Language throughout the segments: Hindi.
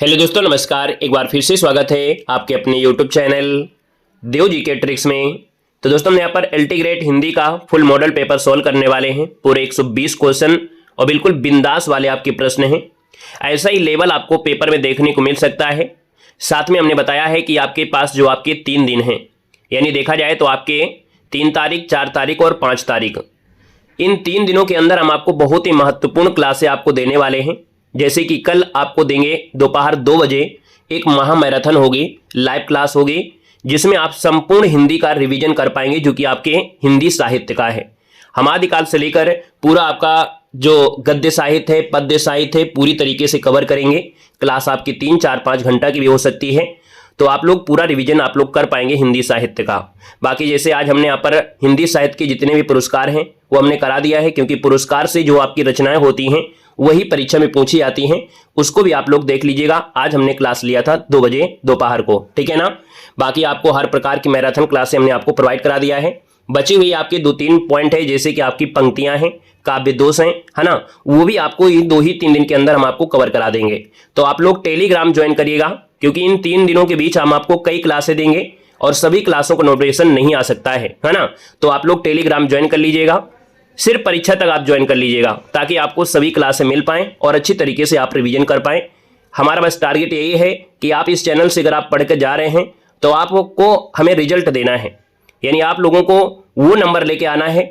हेलो दोस्तों, नमस्कार। एक बार फिर से स्वागत है आपके अपने यूट्यूब चैनल देव जी के ट्रिक्स में। तो दोस्तों, हम यहाँ पर एलटी ग्रेड हिंदी का फुल मॉडल पेपर सॉल्व करने वाले हैं। पूरे 120 क्वेश्चन और बिल्कुल बिंदास वाले आपके प्रश्न हैं। ऐसा ही लेवल आपको पेपर में देखने को मिल सकता है। साथ में हमने बताया है कि आपके पास जो आपके 3 दिन हैं, यानी देखा जाए तो आपके 3 तारीख, 4 तारीख और 5 तारीख, इन 3 दिनों के अंदर हम आपको बहुत ही महत्वपूर्ण क्लासें आपको देने वाले हैं। जैसे कि कल आपको देंगे दोपहर 2 बजे एक महा मैराथन होगी, लाइव क्लास होगी, जिसमें आप संपूर्ण हिंदी का रिवीजन कर पाएंगे, जो कि आपके हिंदी साहित्य का है। हमादिकाल से लेकर पूरा आपका जो गद्य साहित्य है, पद्य साहित्य है, पूरी तरीके से कवर करेंगे। क्लास आपकी 3, 4, 5 घंटा की भी हो सकती है, तो आप लोग पूरा रिवीजन आप लोग कर पाएंगे हिंदी साहित्य का। बाकी जैसे आज हमने यहाँ पर हिंदी साहित्य के जितने भी पुरस्कार हैं वो हमने करा दिया है, क्योंकि पुरस्कार से जो आपकी रचनाएं होती हैं वही परीक्षा में पूछी जाती हैं। उसको भी आप लोग देख लीजिएगा। आज हमने क्लास लिया था 2 बजे दोपहर को, ठीक है ना। बाकी आपको हर प्रकार की मैराथन क्लासें हमने आपको प्रोवाइड करा दिया है। बची हुई आपके 2-3 पॉइंट है, जैसे कि आपकी पंक्तियां हैं, काव्य दोष हैं, है ना, वो भी आपको इन 2 ही 3 दिन के अंदर हम आपको कवर करा देंगे। तो आप लोग टेलीग्राम ज्वाइन करिएगा, क्योंकि इन 3 दिनों के बीच हम आपको कई क्लासें देंगे और सभी क्लासों का नोटिफिकेशन नहीं आ सकता है ना। तो आप लोग टेलीग्राम ज्वाइन कर लीजिएगा। सिर्फ परीक्षा तक आप ज्वाइन कर लीजिएगा, ताकि आपको सभी क्लासें मिल पाएं और अच्छी तरीके से आप रिवीजन कर पाएं। हमारा बस टारगेट यही है कि आप इस चैनल से अगर आप पढ़ कर जा रहे हैं तो आपको हमें रिजल्ट देना है, यानी आप लोगों को वो नंबर लेके आना है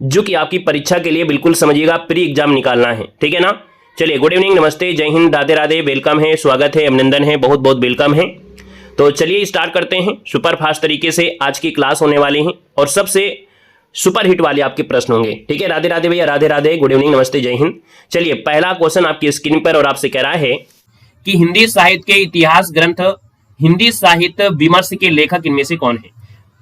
जो कि आपकी परीक्षा के लिए बिल्कुल समझिएगा प्री एग्जाम निकालना है, ठीक है ना। चलिए, गुड इवनिंग, नमस्ते, जय हिंद, राधे राधे, वेलकम है, स्वागत है, अभिनंदन है, बहुत बहुत वेलकम है। तो चलिए स्टार्ट करते हैं। सुपर फास्ट तरीके से आज की क्लास होने वाली है और सबसे सुपर हिट वाले आपके प्रश्न होंगे, ठीक है। राधे राधे भैया, राधे राधे, गुड इवनिंग, नमस्ते, जय हिंद। चलिए, पहला क्वेश्चन आपकी स्क्रीन पर और आपसे कह रहा है कि हिंदी साहित्य के इतिहास ग्रंथ हिंदी साहित्य विमर्श के लेखक इनमें से कौन है।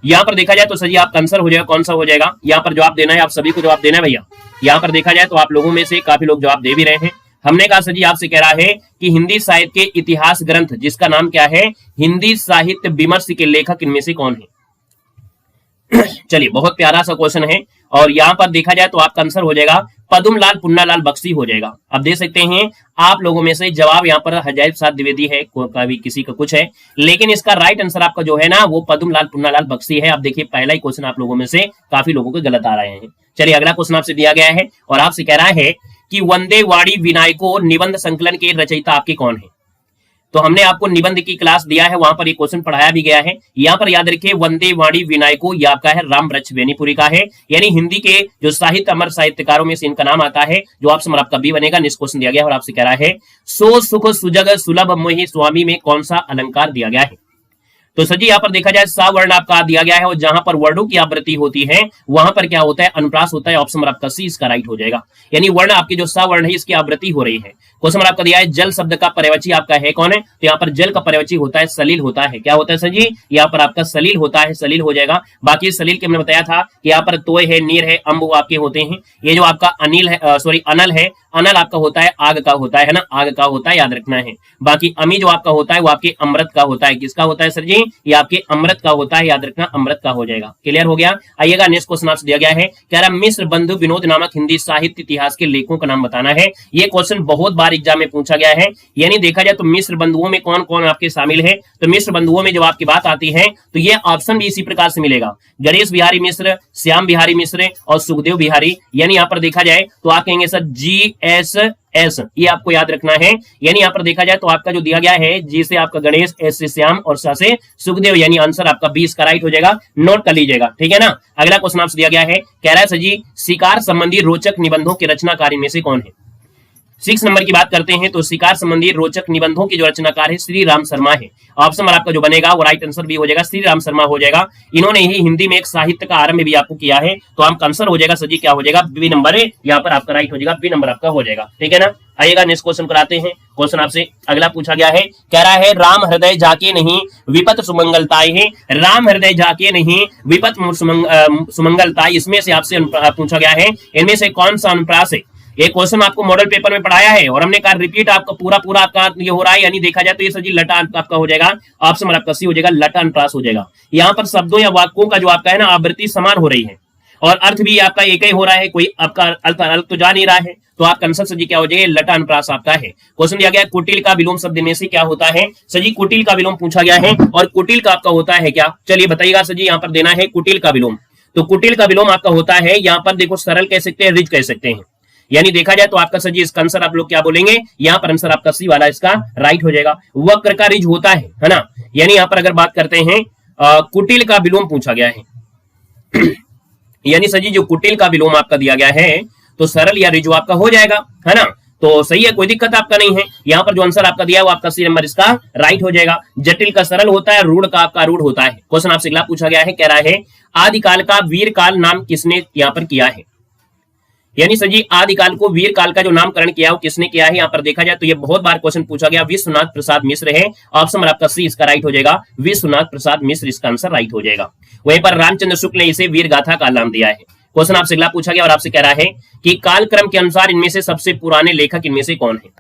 यहाँ पर देखा जाए तो सही आपका आंसर हो जाएगा, कौन सा हो जाएगा। यहाँ पर जवाब देना है, आप सभी को जवाब देना है भैया। यहाँ पर देखा जाए तो आप लोगों में से काफी लोग जवाब दे भी रहे हैं। हमने कहा सर जी आपसे कह रहा है कि हिंदी साहित्य के इतिहास ग्रंथ जिसका नाम क्या है, हिंदी साहित्य विमर्श के लेखक इनमें से कौन है। चलिए, बहुत प्यारा सा क्वेश्चन है और यहाँ पर देखा जाए तो आपका आंसर हो जाएगा पद्मलाल पुन्नालाल बख्शी हो जाएगा। अब देख सकते हैं आप लोगों में से जवाब यहाँ पर हजाइब साहब द्विवेदी है, कभी किसी का कुछ है, लेकिन इसका राइट आंसर आपका जो है ना वो पद्मलाल पुन्नालाल बख्शी है। अब देखिए, पहला ही क्वेश्चन आप लोगों में से काफी लोगों के गलत आ रहे हैं। चलिए, अगला क्वेश्चन आपसे दिया गया है और आपसे कह रहा है कि वंदे वाणी विनायको निबंध संकलन के रचयिता आपके कौन है। तो हमने आपको निबंध की क्लास दिया है, वहां पर एक क्वेश्चन पढ़ाया भी गया है। यहाँ पर याद रखिए, वंदे वाणी विनायको ये आपका है राम वृक्ष बेनीपुरी का है, यानी हिंदी के जो साहित्य अमर साहित्यकारों में से इनका नाम आता है। जो आपसे हमारा कवि बनेगा, नेक्स्ट क्वेश्चन दिया गया और आपसे कह रहा है सो सुख सुजग सुलभ मोहि स्वामी में कौन सा अलंकार दिया गया है। तो सर जी यहाँ पर देखा जाए सा वर्ण आपका दिया गया है और जहां पर वर्णों की आवृत्ति होती है वहां पर क्या होता है, अनुप्रास होता है। ऑप्शन आपका सी इसका राइट हो जाएगा, यानी वर्ण आपकी जो सा वर्ण है इसकी आवृत्ति हो रही है। क्वेश्चन आपका दिया है जल शब्द का पर्यायवाची आपका है कौन है, तो यहाँ पर जल का पर्यायवाची होता है सलील होता है। क्या होता है सर जी, यहाँ पर आपका सलील होता है, सलील हो जाएगा। बाकी सलील के हमने बताया था कि यहाँ पर तोय है, नीर है, अम्ब आपके होते हैं। ये जो आपका अनिल है, सॉरी अनल है, अनल आपका होता है आग का होता है ना, आग का होता है, याद रखना है। बाकी अमी जो आपका होता है वो आपके अमृत का होता है। किसका होता है सर जी, ये आपके अमृत का होता है, याद रखना अमृत का हो जाएगा। क्लियर हो गया। आइएगा, नेक्स्ट क्वेश्चन आपसे दिया गया है, कह रहा मिश्र बंधु विनोद नामक हिंदी साहित्य इतिहास के लेखकों का नाम बताना है। ये क्वेश्चन बहुत बार एग्जाम में पूछा गया है, यानी देखा जाए तो मिश्र बंधुओं में कौन कौन आपके शामिल है। तो मिश्र बंधुओं में जब आपकी बात आती है तो ये ऑप्शन भी इसी प्रकार से मिलेगा, गणेश बिहारी मिश्र, श्याम बिहारी मिश्र और सुखदेव बिहारी। यानी यहाँ पर देखा जाए तो आप कहेंगे सर GSS, ये आपको याद रखना है। यानी यहाँ पर देखा जाए तो आपका जो दिया गया है, जी से आपका गणेश, एस से श्याम और स से सुखदेव, यानी आंसर आपका 20 का राइट हो जाएगा। नोट कर लीजिएगा, ठीक है ना। अगला क्वेश्चन आपसे दिया गया है, कह रहा है सर जी शिकार संबंधी रोचक निबंधों के रचनाकार में से कौन है। 6 नंबर की बात करते हैं तो शिकार संबंधी रोचक निबंधों के जो रचनाकार है श्री राम शर्मा है। ऑप्शन आपका जो बनेगा वो राइट आंसर भी हो जाएगा, श्री राम शर्मा हो जाएगा। इन्होंने ही हिंदी में एक साहित्य का आरंभ भी आपको किया है, तो आपका आंसर हो जाएगा सर जी क्या हो जाएगा, बी नंबर है। यहाँ पर आपका राइट हो जाएगा, बी नंबर आपका हो जाएगा, ठीक है ना। आइएगा, नेक्स्ट क्वेश्चन कराते हैं। क्वेश्चन आपसे अगला पूछा गया है, कह रहा है राम हृदय जाके नहीं विपत सुमंगलताई है। राम हृदय जाके नहीं विपत सुमंगलताई, इसमें से आपसे पूछा गया है इनमें से कौन सा अनुप्रास है। ये क्वेश्चन आपको मॉडल पेपर में पढ़ाया है और हमने कहा रिपीट आपका पूरा आपका ये हो रहा है, यानी देखा जाए तो ये सर जी लटा आपका हो जाएगा। ऑप्शन आपका सी हो जाएगा, लटा अनुप्रास हो जाएगा। यहाँ पर शब्दों या वाक्यों का जो आपका है ना आवृत्ति समान हो रही है और अर्थ भी आपका एक ही हो रहा है, कोई आपका अलग तो जा नहीं रहा है, तो आपका आंसर सर जी क्या हो जाएगा, लटा अनुप्रास आपका है। क्वेश्चन दिया गया कुटिल का विलोम शब्द में से क्या होता है, सर जी कुटिल का विलोम पूछा गया है, और कुटिल का आपका होता है क्या, चलिए बताइएगा सर जी, यहाँ पर देना है कुटिल का विलोम। तो कुटिल का विलोम आपका होता है, यहाँ पर देखो सरल कह सकते हैं, रिज कह सकते हैं, यानी देखा जाए तो आपका सर जी इसका आंसर आप लोग क्या बोलेंगे, यहाँ पर आंसर आपका सी वाला इसका राइट हो जाएगा। वक्र का रिज होता है ना, यानी यहाँ पर अगर बात करते हैं कुटिल का विलोम पूछा गया है यानी सर जी जो कुटिल का विलोम आपका दिया गया है तो सरल या रिजु आपका हो जाएगा, है ना, तो सही है, कोई दिक्कत आपका नहीं है। यहाँ पर जो आंसर आपका दिया है वो आपका सी नंबर इसका राइट हो जाएगा। जटिल का सरल होता है, रूढ़ का आपका रूढ़ होता है। क्वेश्चन आपसे अगला पूछा गया है, कह रहा है आदिकाल का वीर काल नाम किसने यहाँ पर किया है, यानी सर जी आदिकाल को वीर काल का जो नामकरण किया है वो किसने किया है। यहाँ पर देखा जाए तो ये बहुत बार क्वेश्चन पूछा गया, विश्वनाथ प्रसाद मिश्र है, ऑप्शन नंबर आपका सी इसका राइट हो जाएगा, विश्वनाथ प्रसाद मिश्र इसका आंसर राइट हो जाएगा। वहीं पर रामचंद्र शुक्ल ने इसे वीर गाथा का नाम दिया है। क्वेश्चन आपसे अगला पूछा गया और आपसे कह रहा है कि कालक्रम के अनुसार इनमें से सबसे पुराने लेखक इनमें से कौन है।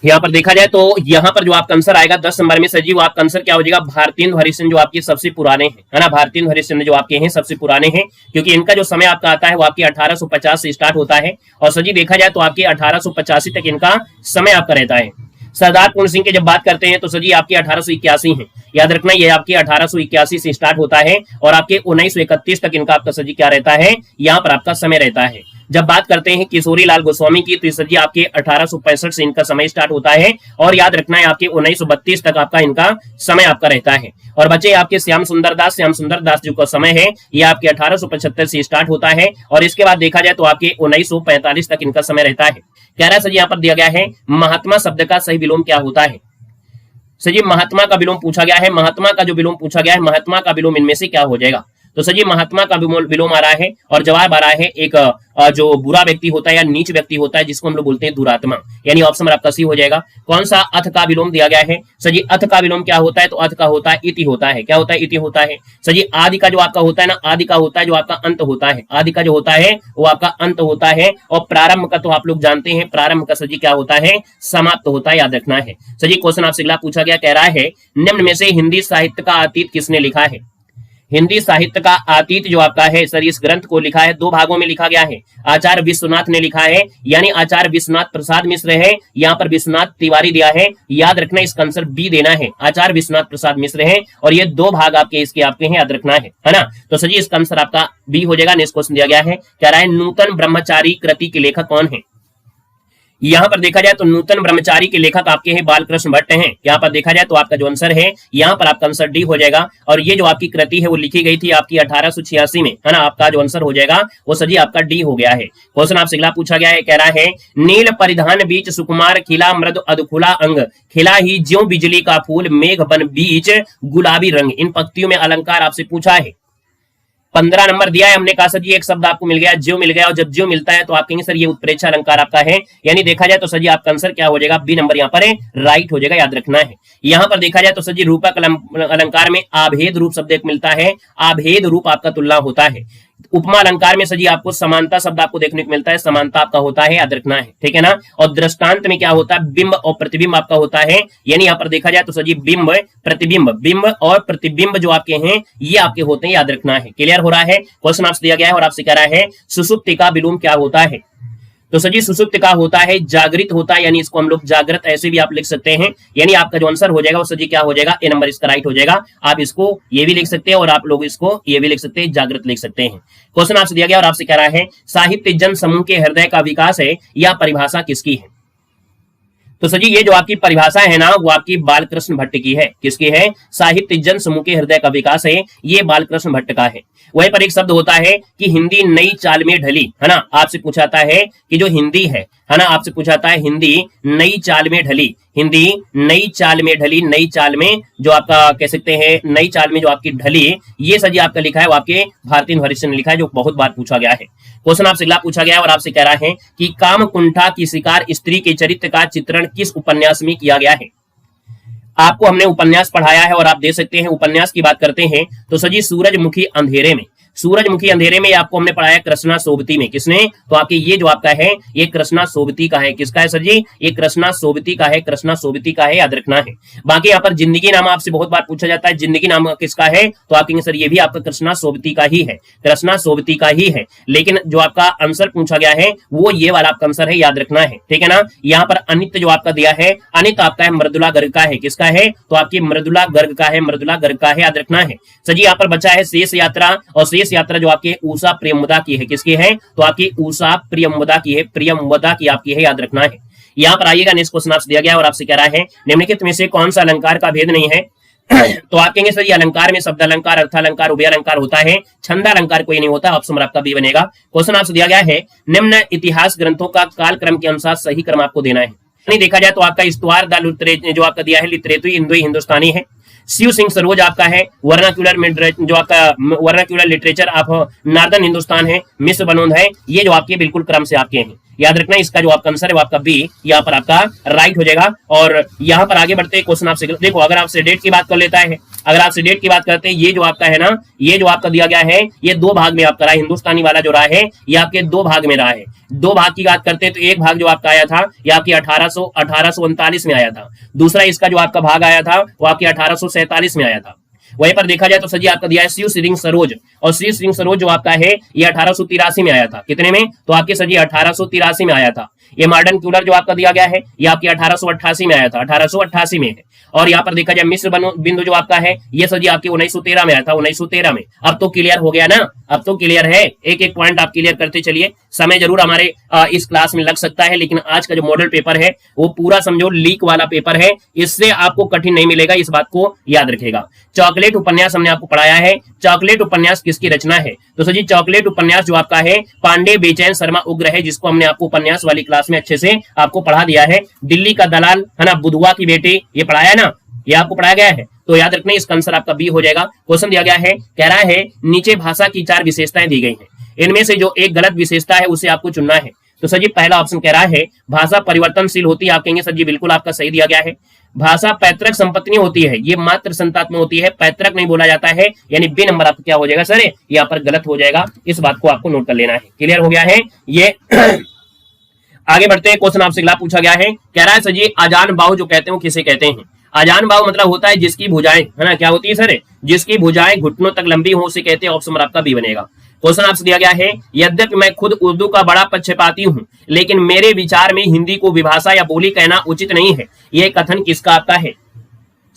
यहाँ पर देखा जाए तो यहाँ पर जो आपका आंसर आएगा 10 नंबर में सजीव आपका आंसर क्या हो जाएगा, भारतेंदु हरिश्चंद्र जो आपके सबसे पुराने हैं, है ना, भारतेंदु हरिश्चंद्र जो आपके हैं सबसे पुराने हैं, क्योंकि इनका जो समय आपका आता है वो आपके 1850 से स्टार्ट होता है, और सजी देखा जाए तो आपके 1885 तक इनका समय आपका रहता है। सरदार पूर्ण सिंह की जब बात करते हैं तो सजी आपके 1881 है, याद रखना ये आपके 1881 से स्टार्ट होता है, और आपके 1931 तक इनका आपका सजी क्या रहता है, यहाँ पर आपका समय रहता है। जब बात करते हैं किशोरी लाल गोस्वामी की तो सजी आपके 1865 से इनका समय स्टार्ट होता है, और याद रखना है आपके 1932 तक आपका इनका समय आपका रहता है। और बचे आपके श्याम सुंदर दास जो का समय है ये आपके 1875 से स्टार्ट होता है, और इसके बाद देखा जाए तो आपके 1945 तक इनका समय रहता है। कह रहा है सर यहाँ पर दिया गया है महात्मा शब्द का सही विलोम क्या होता है। सर जी महात्मा का विलोम पूछा गया है, महात्मा का जो विलोम पूछा गया है, महात्मा का विलोम इनमें से क्या हो जाएगा। तो सर जी महात्मा का विलोम आ रहा है, और जवाब आ रहा है एक जो बुरा व्यक्ति होता है या नीच व्यक्ति होता है जिसको हम लोग बोलते हैं दुरात्मा, यानी ऑप्शन नंबर आपका सी हो जाएगा। कौन सा अथ का विलोम दिया गया है, सर जी अथ का विलोम क्या होता है, तो अथ का होता है इति होता है, क्या होता है इति होता है। सर जी आदि का जो आपका होता है ना, आदि का होता है जो आपका अंत होता है, आदि का जो होता है वो आपका अंत होता है, और प्रारंभ का तो आप लोग जानते हैं, प्रारंभ का सर जी क्या होता है, समाप्त होता है, याद रखना है। सर जी क्वेश्चन आपसे अगला पूछा गया, कह रहा है निम्न में से हिंदी साहित्य का अतीत किसने लिखा है। हिंदी साहित्य का अतीत जो आपका है सर इस ग्रंथ को लिखा है, दो भागों में लिखा गया है, आचार्य विश्वनाथ ने लिखा है, यानी आचार्य विश्वनाथ प्रसाद मिश्र है, यहाँ पर विश्वनाथ तिवारी दिया है, याद रखना इसका आंसर बी देना है, आचार्य विश्वनाथ प्रसाद मिश्र है, और ये दो भाग आपके इसके आपके हैं, याद रखना है ना। तो सर जी इसका आंसर आपका बी हो जाएगा। नेक्स्ट क्वेश्चन दिया गया है, कह रहा है नूतन ब्रह्मचारी कृति के लेखक कौन है। यहाँ पर देखा जाए तो नूतन ब्रह्मचारी के लेखक आपके हैं बालकृष्ण भट्ट हैं। यहाँ पर देखा जाए तो आपका जो आंसर है यहाँ पर आपका आंसर डी हो जाएगा, और ये जो आपकी कृति है वो लिखी गई थी आपकी 1886 में, है ना, आपका जो आंसर हो जाएगा वो सजी आपका डी हो गया है। क्वेश्चन आपसे अगला पूछा गया है, कह रहा है नील परिधान बीच सुकुमार खिला मृद अधखुला अंग खिला ही ज्यों बिजली का फूल मेघ बन बीच गुलाबी रंग। इन पंक्तियों में अलंकार आपसे पूछा है, 15 नंबर दिया है, हमने कहा सर जी एक शब्द आपको मिल गया, ज्यो मिल गया, और जब ज्यो मिलता है तो आप कहेंगे सर ये उत्प्रेक्षा अलंकार आपका है, यानी देखा जाए तो सर जी आपका आंसर क्या हो जाएगा, बी नंबर यहाँ पर है, राइट हो जाएगा, याद रखना है। यहाँ पर देखा जाए तो सर जी रूपक अलंकार में आभेद रूप शब्द एक मिलता है, आभेद रूप आपका तुलना होता है। उपमा अलंकार में सजी आपको समानता शब्द आपको देखने को मिलता है, समानता आपका होता है, याद रखना है, ठीक है ना। और दृष्टांत में क्या होता है, बिंब और प्रतिबिंब आपका होता है, यानी यहाँ पर देखा जाए तो सजी बिंब प्रतिबिंब, बिंब और प्रतिबिंब जो आपके हैं ये आपके होते हैं, याद रखना है। क्लियर हो रहा है। क्वेश्चन आपसे दिया गया है और आपसे कह रहा है सुषुप्ति का विलोम क्या होता है। तो सजी सुसुप्त का होता है जागृत होता है, यानी इसको हम लोग जागृत ऐसे भी आप लिख सकते हैं, यानी आपका जो आंसर हो जाएगा वो सजी क्या हो जाएगा, ए नंबर इसका राइट हो जाएगा। आप इसको ये भी लिख सकते हैं और आप लोग इसको ये भी लिख सकते हैं, जागृत लिख सकते हैं। क्वेश्चन आपसे दिया गया और आपसे कह रहा है साहित्य जन समूह के हृदय का विकास है, यह परिभाषा किसकी है। तो सजी ये जो आपकी परिभाषा है ना वो आपकी बालकृष्ण भट्ट की है। किसकी है, साहित्य जन समूह के हृदय का विकास है, ये बालकृष्ण भट्ट का है। वहीं पर एक शब्द होता है कि हिंदी नई चाल में ढली, है ना, आपसे पूछाता है कि जो हिंदी है ना, आपसे पूछाता है हिंदी नई चाल में ढली, हिंदी नई चाल में ढली, नई चाल में जो आपका कह सकते हैं नई चाल में जो आपकी ढली, ये सजी आपका लिखा है वो आपके भारतेंदु हरिश्चंद्र ने लिखा है, जो बहुत बार पूछा गया है। क्वेश्चन आपसे अगला पूछा गया और आपसे कह रहा है कि कामकुंठा की शिकार स्त्री के चरित्र का चित्रण किस उपन्यास में किया गया है। आपको हमने उपन्यास पढ़ाया है और आप दे सकते हैं, उपन्यास की बात करते हैं तो सजी सूरजमुखी अंधेरे में, सूरजमुखी अंधेरे में आपको हमने पढ़ाया कृष्णा सोबती में, किसने? तो आपके ये जो आपका है ये कृष्णा सोबती का है। किसका है सर जी? ये कृष्णा सोबती का है, कृष्णा सोबती का है, याद रखना है। बाकी यहाँ पर जिंदगी नामा आपसे बहुत बार पूछा जाता है, जिंदगी नामा किसका है? तो आप कहेंगे सर ये भी आपका कृष्णा सोबती का ही है, कृष्णा सोबती का ही है। लेकिन जो आपका आंसर पूछा गया है वो ये वाला आपका आंसर है, याद रखना है, ठीक है ना। यहाँ पर अनित जो आपका दिया है, अनित आपका है मृदुला गर्ग का है। किसका है? तो आपकी मृदुला गर्ग का है, मृदुला गर्ग का है, याद रखना है। सर जी यहाँ पर बचा है शेष यात्रा, और शेष यात्रा जो आपकी उषा प्रियंवदा की है। किसकी है? तो आपकी उषा प्रियंवदा की है, प्रियंवदा की आपकी है, याद रखना है। यहाँ पर आइएगा, नेक्स्ट क्वेश्चन आपसे दिया गया और आपसे कह रहा है निम्नलिखित में से कौन सा अलंकार का भेद नहीं है? तो आप कहेंगे सर ये अलंकार में शब्द अलंकार, अर्थ अलंकार, उभय अलंकार होता है, छंद अलंकार कोई नहीं होता। ऑप्शन आपका बी बनेगा। क्वेश्चन आपसे दिया गया है निम्न इतिहास ग्रंथों का कालक्रम के अनुसार सही क्रम आपको देना है। नहीं देखा जाए तो आपका इस्तवार द जो आपका दिया है लिटरेतुई इंदो हिंदुस्तानी है। शिव सिंह सरोज आपका है वर्नाक्यूलर जो आपका vernacular literature of northern Hindustan है। मिस्र बनोद है, ये जो आपके बिल्कुल क्रम से आपके हैं, याद रखना। इसका जो आपका आंसर है वो आपका बी यहाँ पर आपका राइट हो जाएगा। और यहाँ पर आगे बढ़ते क्वेश्चन आपसे देखो, अगर आपसे डेट की बात कर लेता है, अगर आपसे डेट की बात करते हैं, ये जो आपका है ना, ये जो आपका दिया गया है ये दो भाग में आपका रहा है। हिंदुस्तानी वाला जो रहा है ये आपके दो भाग में रहा है। दो भाग की बात करते हैं तो एक भाग जो आपका आया था ये आपकी 1839 में आया था। दूसरा इसका जो आपका भाग आया था वो आपकी 1847 में आया था। वहीं पर देखा जाए तो सर जी आपका दिया है शिव सिंह सरोज, और शिव सिंह सरोज जो आपका है ये 1883 में आया था। कितने में? तो आपके सर जी 1883 में आया था। ये मॉडर्न क्यूलर जो आपका दिया गया है ये आपकी 1888 में आया था, 1888 में है। और यहाँ पर देखा जाए मिस्र बिंदु जो आपका है ये सर जी आपके 1913 में आया था, 1913 में। अब तो क्लियर हो गया ना, अब तो क्लियर है। एक एक पॉइंट आप क्लियर करते चलिए। समय जरूर हमारे इस क्लास में लग सकता है, लेकिन आज का जो मॉडल पेपर है वो पूरा समझो लीक वाला पेपर है, इससे आपको कठिन नहीं मिलेगा, इस बात को याद रखेगा। चॉकलेट उपन्यास हमने आपको पढ़ाया है। चॉकलेट उपन्यास किसकी रचना है? तो सर जी चॉकलेट उपन्यास जो आपका है पांडे बेचैन शर्मा उग्र है, जिसको हमने आपको उपन्यास वाली क्लास में अच्छे से आपको पढ़ा दिया है। दिल्ली का दलाल है ना, बुधवा की बेटी, ये पढ़ाया ना, ये आपको पढ़ाया गया है। तो याद रखना इसका आंसर आपका बी हो जाएगा। क्वेश्चन दिया गया है, कह रहा है नीचे भाषा की 4 विशेषताएं दी गई हैं, इनमें से जो एक गलत विशेषता है उसे आपको चुनना है। तो सर जी पहला ऑप्शन कह रहा है भाषा परिवर्तनशील होती है। आप कहेंगे सर जी बिल्कुल आपका सही दिया गया है। भाषा पैतृक संपत्ति होती है, ये मात्र संतात्मक होती है, पैतृक नहीं बोला जाता है, यानी बी नंबर आपका क्या हो जाएगा सर? यहाँ पर गलत हो जाएगा। इस बात को आपको नोट कर लेना है। क्लियर हो गया है ये? आगे बढ़ते हैं, क्वेश्चन आपसे अगला पूछा गया है, कह रहा है सर जी आजान बाहु जो कहते हैं किसे कहते हैं? आजान बाहु मतलब होता है जिसकी भुजाएं, है ना, क्या होती है सर? जिसकी भुजाएं घुटनों तक लंबी हो उसे कहते हैं। ऑप्शन आपका बी बनेगा। क्वेश्चन आपसे दिया गया है, यद्यपि मैं खुद उर्दू का बड़ा पक्षपाती हूं, लेकिन मेरे विचार में हिंदी को विभाषा या बोली कहना उचित नहीं है। यह कथन किसका आपका है?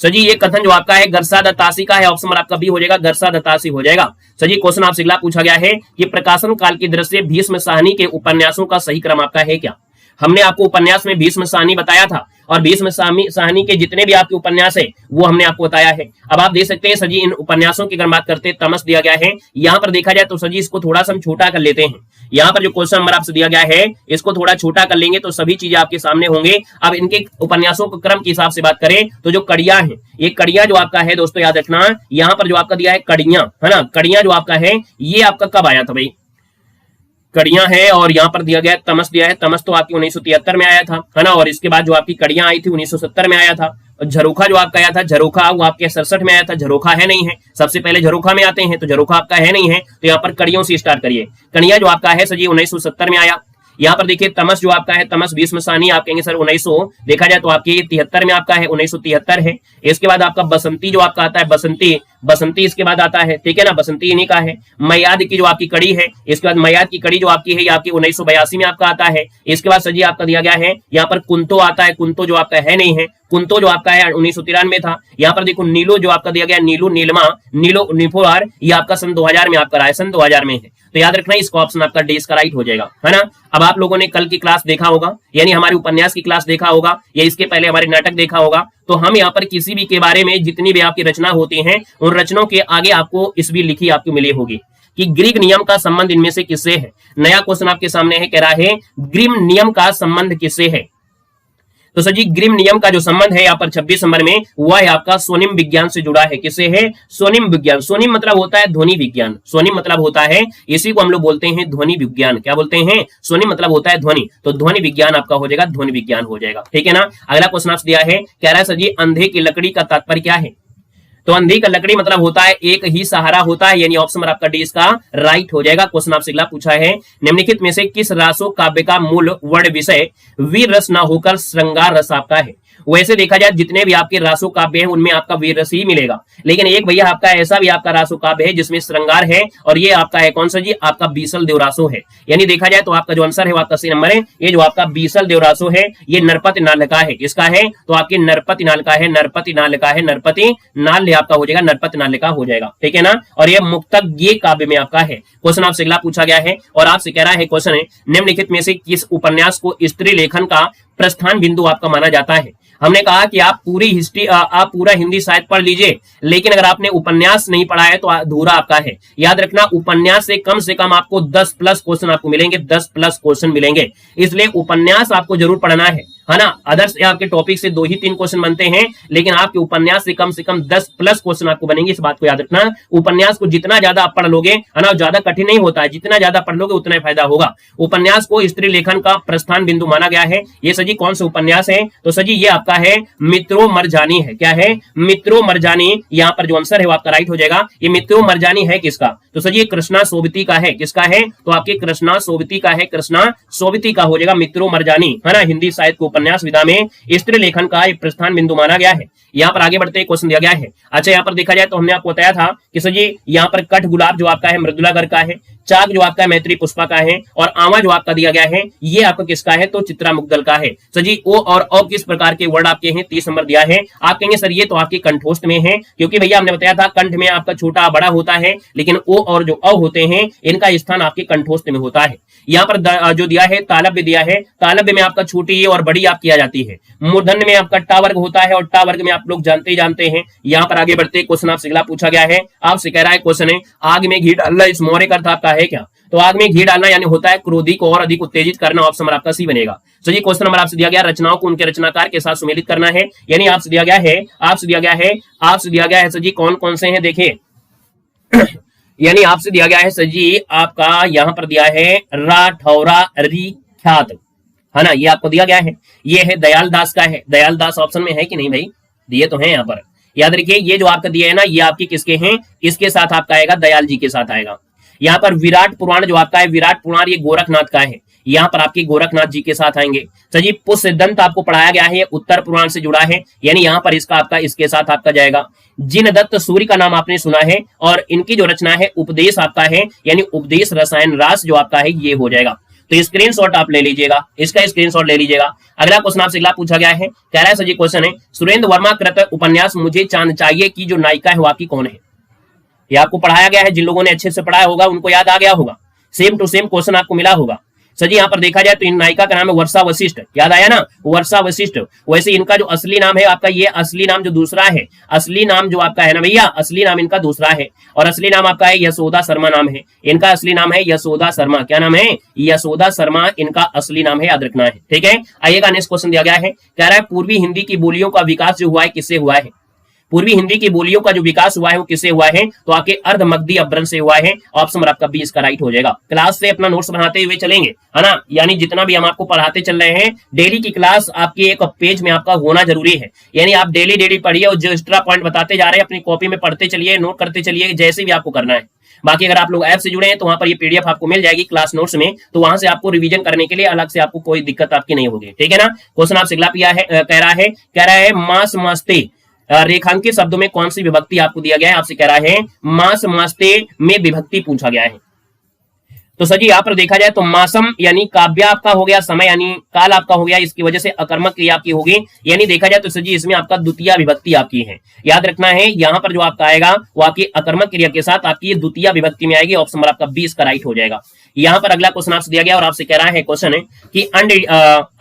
सर जी ये कथन जो आपका है गरसा दत्तासी का है। ऑप्शन आपका बी हो जाएगा, गरसा दत्तासी हो जाएगा। सर जी क्वेश्चन आपसे अगला पूछा गया है कि प्रकाशन काल की दृष्टि से भीष्म साहनी के उपन्यासों का सही क्रम आपका है क्या? हमने आपको उपन्यास में भीष्म साहनी बताया था, और भीष्म साहनी के जितने भी आपके उपन्यास है वो हमने आपको बताया है। अब आप देख सकते हैं सर जी इन उपन्यासों की अगर बात करते हैं, तमस दिया गया है। यहाँ पर देखा जाए तो सर जी इसको थोड़ा सा हम छोटा कर लेते हैं। यहाँ पर जो क्वेश्चन नंबर आपसे दिया गया है इसको थोड़ा छोटा कर लेंगे तो सभी चीजें आपके सामने होंगे। अब इनके उपन्यासों के क्रम के हिसाब से बात करें तो जो कड़ियां हैं, ये कड़ियां जो आपका है दोस्तों याद रखना, यहाँ पर जो आपका दिया है कड़ियां, है ना, कड़ियां जो आपका है ये आपका कब आया था भाई? कड़ियां है, और यहाँ पर दिया गया तमस दिया है। तमस तो आपकी 1973 में आया था, है ना, और इसके बाद जो आपकी कड़ियां आई थी 1970 में आया था। झरोखा जो आपका आया था, झरोखा वो आपके 67 में आया था। झरोखा है नहीं है, सबसे पहले झरोखा में आते हैं, तो झरोखा आपका है नहीं है, तो यहाँ पर कड़ियों से स्टार्ट करिए। कड़ियां जो आपका है सर जी 1970 में आया। यहाँ पर देखिए तमस जो आपका है, तमस भीष्म साहनी आप कहेंगे सर 1900 देखा जाए तो आपके 73 में आपका है, 1973 है। इसके बाद आपका बसंती जो आपका आता है, बसंती इसके बाद आता है, ठीक है ना, बसंती इन्हीं का है। मयाद की जो आपकी कड़ी है, इसके बाद मयाद की कड़ी जो आपकी है ये आपकी 1982 में आपका आता है। इसके बाद सर जी आपका दिया गया है यहाँ पर कुंतो आता है, कुंतो जो आपका है नहीं है, कुंतो जो आपका है 1993 था। यहाँ पर देखो नीलो जो आपका दिया गया, नीलू नीलमा नीलो निफोर, ये आपका सन 2000 में आपका रहा है, सन 2000 में है। तो याद रखना इसका ऑप्शन आपका डी इसका राइट हो जाएगा, है ना। अब आप लोगों ने कल की क्लास देखा होगा, यानी हमारी उपन्यास की क्लास देखा होगा, या इसके पहले हमारे नाटक देखा होगा। तो हम यहाँ पर किसी भी के बारे में जितनी भी आपकी रचना होती हैं उन रचनाओं के आगे आपको इस भी लिखी आपको मिली होगी कि ग्रीक नियम का संबंध इनमें से किससे है। नया क्वेश्चन आपके सामने है, कह रहा है ग्रीक नियम का संबंध किससे है। तो सर जी ग्रीक नियम का जो संबंध है यहाँ पर 26 नंबर में वह है आपका स्वनिम विज्ञान से जुड़ा है। किससे है? स्वनिम विज्ञान। स्वनिम मतलब होता है ध्वनि विज्ञान, स्वनिम मतलब होता है, इसी को हम लोग बोलते हैं ध्वनि विज्ञान। क्या बोलते हैं? स्वनिम मतलब होता है ध्वनि, तो ध्वनि विज्ञान आपका हो जाएगा, ध्वनि विज्ञान हो जाएगा, ठीक है ना। अगला क्वेश्चन आपसे दिया है, कह रहा है सर जी अंधे की लकड़ी का तात्पर्य क्या है। तो अंधी का लकड़ी मतलब होता है एक ही सहारा होता है, यानी ऑप्शन नंबर आपका डी इसका राइट हो जाएगा। क्वेश्चन आपसे अगला पूछा है, निम्नलिखित में से किस रासो काव्य का मूल वर्ण विषय वीर रस ना होकर श्रृंगार रस आपका है? वैसे देखा जाए जितने भी आपके रासो काव्य है उनमें आपका वीर रस ही मिलेगा, लेकिन एक भैया आपका ऐसा भी आपका रासो काव्य है जिसमें श्रृंगार है, और ये आपका है कौन सा जी? आपका बीसल देवरासो है। यानी देखा जाए तो आपका जो आंसर है वो आपका सी नंबर है। ये जो आपका बीसल देवरासो है ये नरपति नाल का है। किसका है? तो आपके नरपति नाल का है, नरपति नाल का है, नरपति नाल आपका हो जाएगा, नरपति नाल का हो जाएगा, ठीक है ना। और ये मुक्तक ये काव्य में आपका है। क्वेश्चन आपसे अगला पूछा गया है और आपसे कह रहा है क्वेश्चन है, निम्नलिखित में से किस उपन्यास को स्त्री लेखन का प्रस्थान बिंदु आपका माना जाता है? हमने कहा कि आप पूरी हिस्ट्री आप पूरा हिंदी साहित्य पढ़ लीजिए, लेकिन अगर आपने उपन्यास नहीं पढ़ा है तो अधूरा आपका है। याद रखना उपन्यास से कम आपको 10 प्लस क्वेश्चन आपको मिलेंगे, 10 प्लस क्वेश्चन मिलेंगे, इसलिए उपन्यास आपको जरूर पढ़ना है ना। अदर्स आपके टॉपिक से 2 ही 3 क्वेश्चन बनते हैं, लेकिन आपके उपन्यास से कम 10 प्लस क्वेश्चन आपको बनेंगे, इस बात को याद रखना। उपन्यास को जितना ज्यादा आप पढ़ लोगे है ना, ज्यादा कठिन नहीं होता है, जितना ज्यादा पढ़ लोगे उतना ही फायदा होगा। उपन्यास को स्त्री लेखन का प्रस्थान बिंदु माना गया है। ये सजी कौन सा उपन्यास है? तो सजी ये आपका है मित्रों मरजानी है। क्या है? मित्रों मरजानी। यहाँ पर जो आंसर है वो आपका राइट हो जाएगा। ये मित्रों मरजानी है किसका? तो सजी कृष्णा सोबती का है। किसका है? तो आपके कृष्णा सोबती का है, कृष्णा सोबती का हो जाएगा मित्रों मरजानी, है ना। हिंदी साहित्य को उपन्यास विधा में स्त्री लेखन का एक प्रस्थान बिंदु माना गया है। यहाँ पर आगे बढ़ते क्वेश्चन दिया गया है। अच्छा, यहाँ पर देखा जाए तो हमने आपको बताया था कि सर जी यहाँ पर कठ गुलाब जो आपका है मृदुला घर का है, चाक जो आपका मैत्री पुष्पा का है, और आवा जो आपका दिया गया है ये आपका किसका है? तो चित्रा मुग्दल का है। सर जी ओ और अ किस प्रकार के वर्ड आपके हैं? 30 नंबर दिया है। आप कहेंगे सर ये तो आपके कंठोष्ठ में है, क्योंकि भैया हमने बताया था कंठ में आपका छोटा बड़ा होता है, लेकिन ओ और जो अ होते हैं इनका स्थान आपके कंठोष्ठ में होता है। यहाँ पर जो दिया है तालब्य दिया है, तालब्य में आपका छोटी और बड़ी आप किया जाती है। मूर्धन्य में आपका टा वर्ग होता है, और टा वर्ग में आप लोग जानते हैं। यहाँ पर आगे बढ़ते क्वेश्चन आपसे अगला पूछा गया है। आपसे कह रहा है क्वेश्चन है, आग में घी डालना इस मौर्य का अर्थ आपका है क्या? तो आग में घी डालना यानी होता है क्रोधी को और अधिक उत्तेजित करना। ऑप्शन नंबर आपका सी बनेगा। तो ये क्वेश्चन नंबर आपसे दिया गया, रचनाओं को उनके रचनाकार के साथ सुमेलित करना है। यानी आपसे दिया गया है सर जी कौन कौन से हैं देखिए यानी आपसे दिया गया है सर जी आपका यहाँ पर दिया है राठौरा ख्यात, है ना, ये आपको दिया गया है। ये है दयाल दास का है। दयाल दास ऑप्शन में है कि नहीं भाई? दिए तो हैं यहाँ पर, याद रखिए। ये जो आपका दिया है ना ये आपकी किसके हैं? इसके साथ आपका आएगा, दयाल जी के साथ आएगा। यहाँ पर विराट पुराण जो आपका है, विराट पुराण ये गोरखनाथ का है, यहाँ पर आपके गोरखनाथ जी के साथ आएंगे। तो जी पुष्य दंत आपको पढ़ाया गया है, उत्तर पुराण से जुड़ा है, यानी यहाँ पर इसका आपका इसके साथ आपका जाएगा। जिन दत्त सूर्य का नाम आपने सुना है, और इनकी जो रचना है उपदेश आपका है, यानी उपदेश रसायन रास जो आपका है ये हो जाएगा। तो स्क्रीनशॉट आप ले लीजिएगा, इसका स्क्रीनशॉट ले लीजिएगा। अगला क्वेश्चन आपसे अगला पूछा गया है, कह रहा है सर जी क्वेश्चन है, सुरेंद्र वर्मा कृत उपन्यास मुझे चांद चाहिए की जो नायिका है वो आपकी कौन है? ये आपको पढ़ाया गया है, जिन लोगों ने अच्छे से पढ़ाया होगा उनको याद आ गया होगा, सेम टू सेम क्वेश्चन आपको मिला होगा। सर जी यहाँ पर देखा जाए तो इन नायिका का नाम है वर्षा वशिष्ठ, याद आया ना, वर्षा वशिष्ठ। वैसे इनका जो असली नाम है आपका, ये असली नाम जो दूसरा है, असली नाम जो आपका है ना भैया, असली नाम इनका दूसरा है, और असली नाम आपका है यशोदा शर्मा नाम है। इनका असली नाम है यशोदा शर्मा। क्या नाम है? यशोदा शर्मा इनका असली नाम है, याद रखना है, ठीक है। आइएगा नेक्स्ट क्वेश्चन दिया गया है, कह रहा है पूर्वी हिंदी की बोलियों का विकास जो हुआ है किससे हुआ है? पूर्वी हिंदी की बोलियों का जो विकास हुआ है वो किससे हुआ है? तो आपके अर्ध मगधी अपभ्रंश से हुआ है। ऑप्शन नंबर आपका बी इसका राइट हो जाएगा। क्लास से अपना नोट्स बनाते हुए चलेंगे, है ना, यानी जितना भी हम आपको पढ़ाते चल रहे हैं, डेली की क्लास आपकी एक पेज में आपका होना जरूरी है। यानी आप डेली पढ़िए, और जो एक्स्ट्रा पॉइंट बताते जा रहे हैं अपनी कॉपी में पढ़ते चलिए, नोट करते चलिए, जैसे भी आपको करना है। बाकी अगर आप लोग ऐप से जुड़े हैं तो वहां पर ये पीडीएफ आपको मिल जाएगी क्लास नोट्स में, तो वहां से आपको रिवीजन करने के लिए अलग से आपको कोई दिक्कत आपकी नहीं होगी, ठीक है ना। क्वेश्चन आपसे अगला कह रहा है मास मस्ते रेखांकित शब्दों में कौन सी विभक्ति आपको दिया गया है? आपसे कह रहा है मास मस्ते में विभक्ति पूछा गया है। तो सर जी यहाँ पर देखा जाए तो मासम यानी काव्य आपका हो गया, समय यानी काल आपका हो गया, इसकी वजह से अकर्मक क्रिया आपकी होगी। यानी देखा जाए तो सर जी इसमें आपका द्वितीय विभक्ति आपकी है, याद रखना है। यहाँ पर जो आपका आएगा वो आपकी अकर्मक क्रिया के साथ आपकी द्वितीय विभक्ति में आएगी। ऑप्शन नंबर आपका 20 का राइट हो जाएगा। यहाँ पर अगला क्वेश्चन आपसे दिया गया और आपसे कह रहा है क्वेश्चन है कि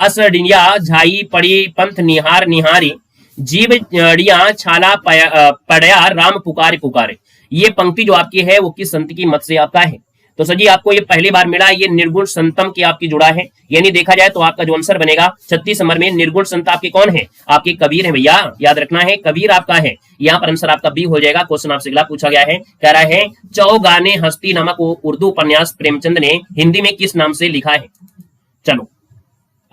असडिया झाई पड़ी पंथ निहार निहारी जीव जड़िया छाला पड़या राम पुकारे पुकारे। ये पंक्ति जो आपकी है वो किस संत की मत से आपका है? तो सर जी आपको ये पहली बार मिला, ये निर्गुण संतम की आपकी जुड़ा है। यानी देखा जाए तो आपका जो आंसर बनेगा 36 नंबर में निर्गुण संत आपके कौन है? आपके कबीर है भैया, याद रखना है, कबीर आपका है। यहाँ पर आंसर आपका बी हो जाएगा। क्वेश्चन आपसे अगला पूछा गया है, कह रहा है चौगाने हस्ती नामक उर्दू उपन्यास प्रेमचंद ने हिंदी में किस नाम से लिखा है? चलो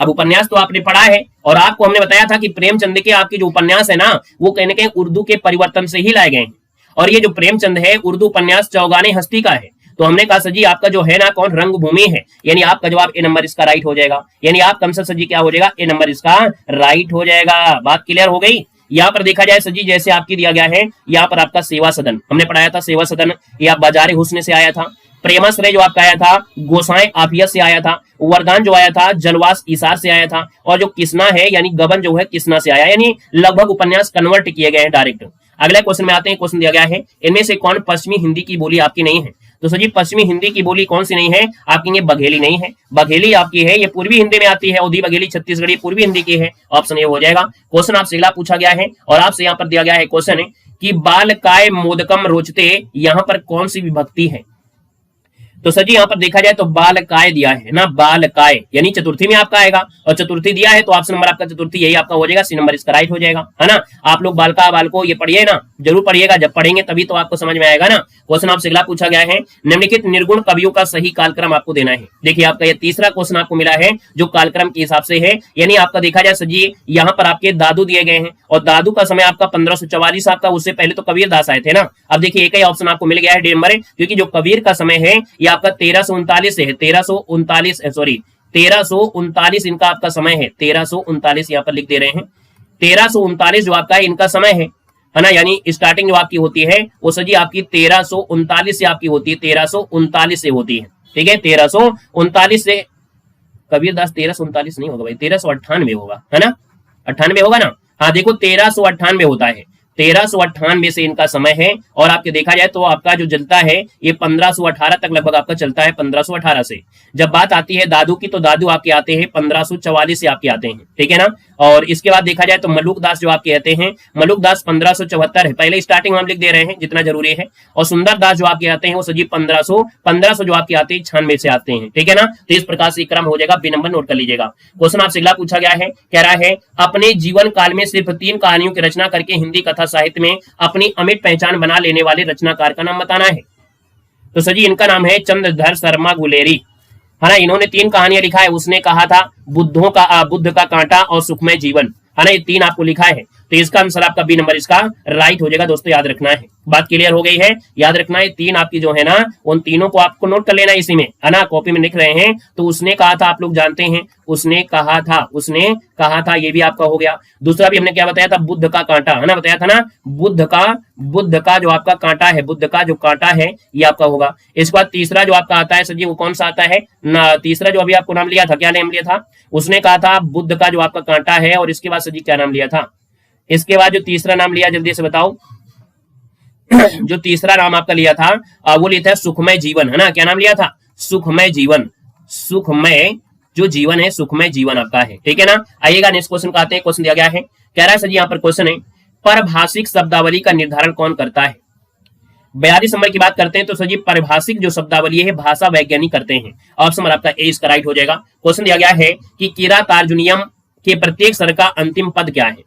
अब उपन्यास तो आपने पढ़ा है और आपको हमने बताया था कि प्रेमचंद के आपके जो उपन्यास है ना वो कहीं ना कहीं उर्दू के परिवर्तन से ही लाए गए हैं। और ये जो प्रेमचंद है उर्दू उपन्यास चौगाने हस्ती का है। तो हमने कहा सर जी आपका जो है ना कौन रंगभूमि है, यानी आपका जवाब ए नंबर इसका राइट हो जाएगा। यानी आप कम से सर जी क्या हो जाएगा, ए नंबर इसका राइट हो जाएगा। बात क्लियर हो गई। यहाँ पर देखा जाए सर जी जैसे आपकी दिया गया है यहाँ पर आपका सेवा सदन हमने पढ़ाया था, सेवा सदन या बाजारे हुस्न से आया था। प्रेमाश्रय जो आपका आया था गोसाएं आफिया से आया था। वरदान जो आया था जलवास ईसार से आया था। और जो किसना है यानी गबन जो है किसना से आया, यानी लगभग उपन्यास कन्वर्ट किए गए हैं डायरेक्ट। अगले क्वेश्चन में आते हैं। क्वेश्चन दिया गया है इनमें से कौन पश्चिमी हिंदी की बोली आपकी नहीं है। तो सर जी पश्चिमी हिंदी की बोली कौन सी नहीं है आपकी, ये बघेली नहीं है। बघेली आपकी है ये पूर्वी हिंदी में आती है। औधी बघेली छत्तीसगढ़ी पूर्वी हिंदी की है। ऑप्शन ये हो जाएगा। क्वेश्चन आपसे अगला पूछा गया है और आपसे यहाँ पर दिया गया है क्वेश्चन है कि बाल काय मोदकम रोचते, यहाँ पर कौन सी विभक्ति है। तो सर जी यहाँ पर देखा जाए तो बाल काय दिया है ना, बाल काय यानी चतुर्थी में आपका आएगा और चतुर्थी दिया है तो ऑप्शन नंबर आपका चतुर्थी यही आपका हो जाएगा, सी नंबर इसका राइट हो जाएगा, है ना। आप लोग बालका बालको ये पढ़िए ना, जरूर पढ़िएगा, जब पढ़ेंगे तभी तो आपको समझ में आएगा ना। क्वेश्चन आपसे अगला पूछा गया है निम्नलिखित निर्गुण कवियों का सही कालक्रम आपको देना है। देखिए आपका ये तीसरा क्वेश्चन आपको मिला है जो कालक्रम के हिसाब से है, यानी आपका देखा जाए सर जी यहाँ पर आपके दादू दिए गए हैं और दादू का समय आपका 1544 आपका, उससे पहले तो कबीर दास आए थे ना। अब देखिए एक ही ऑप्शन आपको मिल गया है डी नंबर, क्योंकि जो कबीर का समय है ये आपका 1339 से है, 1339 इनका आपका समय है, 1339 यहाँ पर लिख दे रहे हैं। 1339 जो आपका है इनका समय है ना, यानी स्टार्टिंग जो आपकी होती है वो सर जी आपकी 1339 से आपकी होती है, 1339 से होती है, ठीक है। 1339 से कबीरदास 1339 नहीं होगा भाई, 1398 होगा, है ना, 98 होगा ना। हाँ देखो 1398 होता है, 1398 से इनका समय है। और आपके देखा जाए तो आपका जो चलता है ये 1518 तक लगभग आपका चलता है, 1518 से। जब बात आती है दादू की तो दादू आपके आते हैं 1544 से आपके आते हैं, ठीक है ना। और इसके बाद देखा जाए तो मलुक दास जो आपके आते हैं, मलुक दास 1574 है, पहले स्टार्टिंग हम लिख दे रहे हैं जितना जरूरी है। और सुंदर दास जो आपके आते हैं वो सजी 1500 जो आपके आते हैं 96 से आते हैं, ठीक है ना। तो इस प्रकार से क्रम हो जाएगा, बी नंबर नोट कर लीजिएगा। क्वेश्चन आपसे अगला पूछा गया है, कह रहा है अपने जीवन काल में सिर्फ 3 कहानियों की रचना करके हिंदी कथा साहित्य में अपनी अमिट पहचान बना लेने वाले रचनाकार का नाम बताना है। तो सर जी इनका नाम है चंद्रधर शर्मा गुलेरी, है ना। इन्होंने 3 कहानियां लिखा है। उसने कहा था बुद्ध का कांटा और सुखमय जीवन, है ना, ये 3 आपको लिखा है। तो इसका आंसर आपका बी नंबर इसका राइट हो जाएगा। दोस्तों याद रखना है, बात क्लियर हो गई है, याद रखना है। 3 आपकी जो है ना उन तीनों को आपको नोट कर लेना इसी में, है ना, कॉपी में लिख रहे हैं। तो उसने कहा था आप लोग जानते हैं, उसने कहा था ये भी आपका हो गया। दूसरा भी हमने क्या बताया था, बुद्ध का कांटा, है ना, बताया था ना, बुद्ध का जो आपका कांटा है, बुद्ध का जो कांटा है ये आपका होगा। इसके बाद तीसरा जो आपका आता है सर जी वो कौन सा आता है ना, तीसरा जो अभी आपको नाम लिया था, क्या नाम लिया था, उसने कहा था बुद्ध का जो आपका कांटा है। और इसके बाद सर जी क्या नाम लिया था, इसके बाद जो तीसरा नाम लिया जल्दी से बताओ जो तीसरा नाम आपका लिया था वो लिया था सुखमय जीवन, है ना, क्या नाम लिया था, सुखमय जीवन, सुखमय जो जीवन है, सुखमय जीवन आपका है, ठीक है ना। आइएगा नेक्स्ट क्वेश्चन का आते हैं। क्वेश्चन दिया गया है, कह रहा है सर जी यहाँ पर क्वेश्चन है परभाषिक शब्दावली का निर्धारण कौन करता है। 42 नंबर की बात करते हैं तो सर जी परिभाषिक जो शब्दावली है भाषा वैज्ञानिक करते हैं। ऑप्शन नंबर आपका ए इसका राइट हो जाएगा। क्वेश्चन दिया गया है कि किरातार्जुनियम के प्रत्येक स्वर का अंतिम पद क्या है।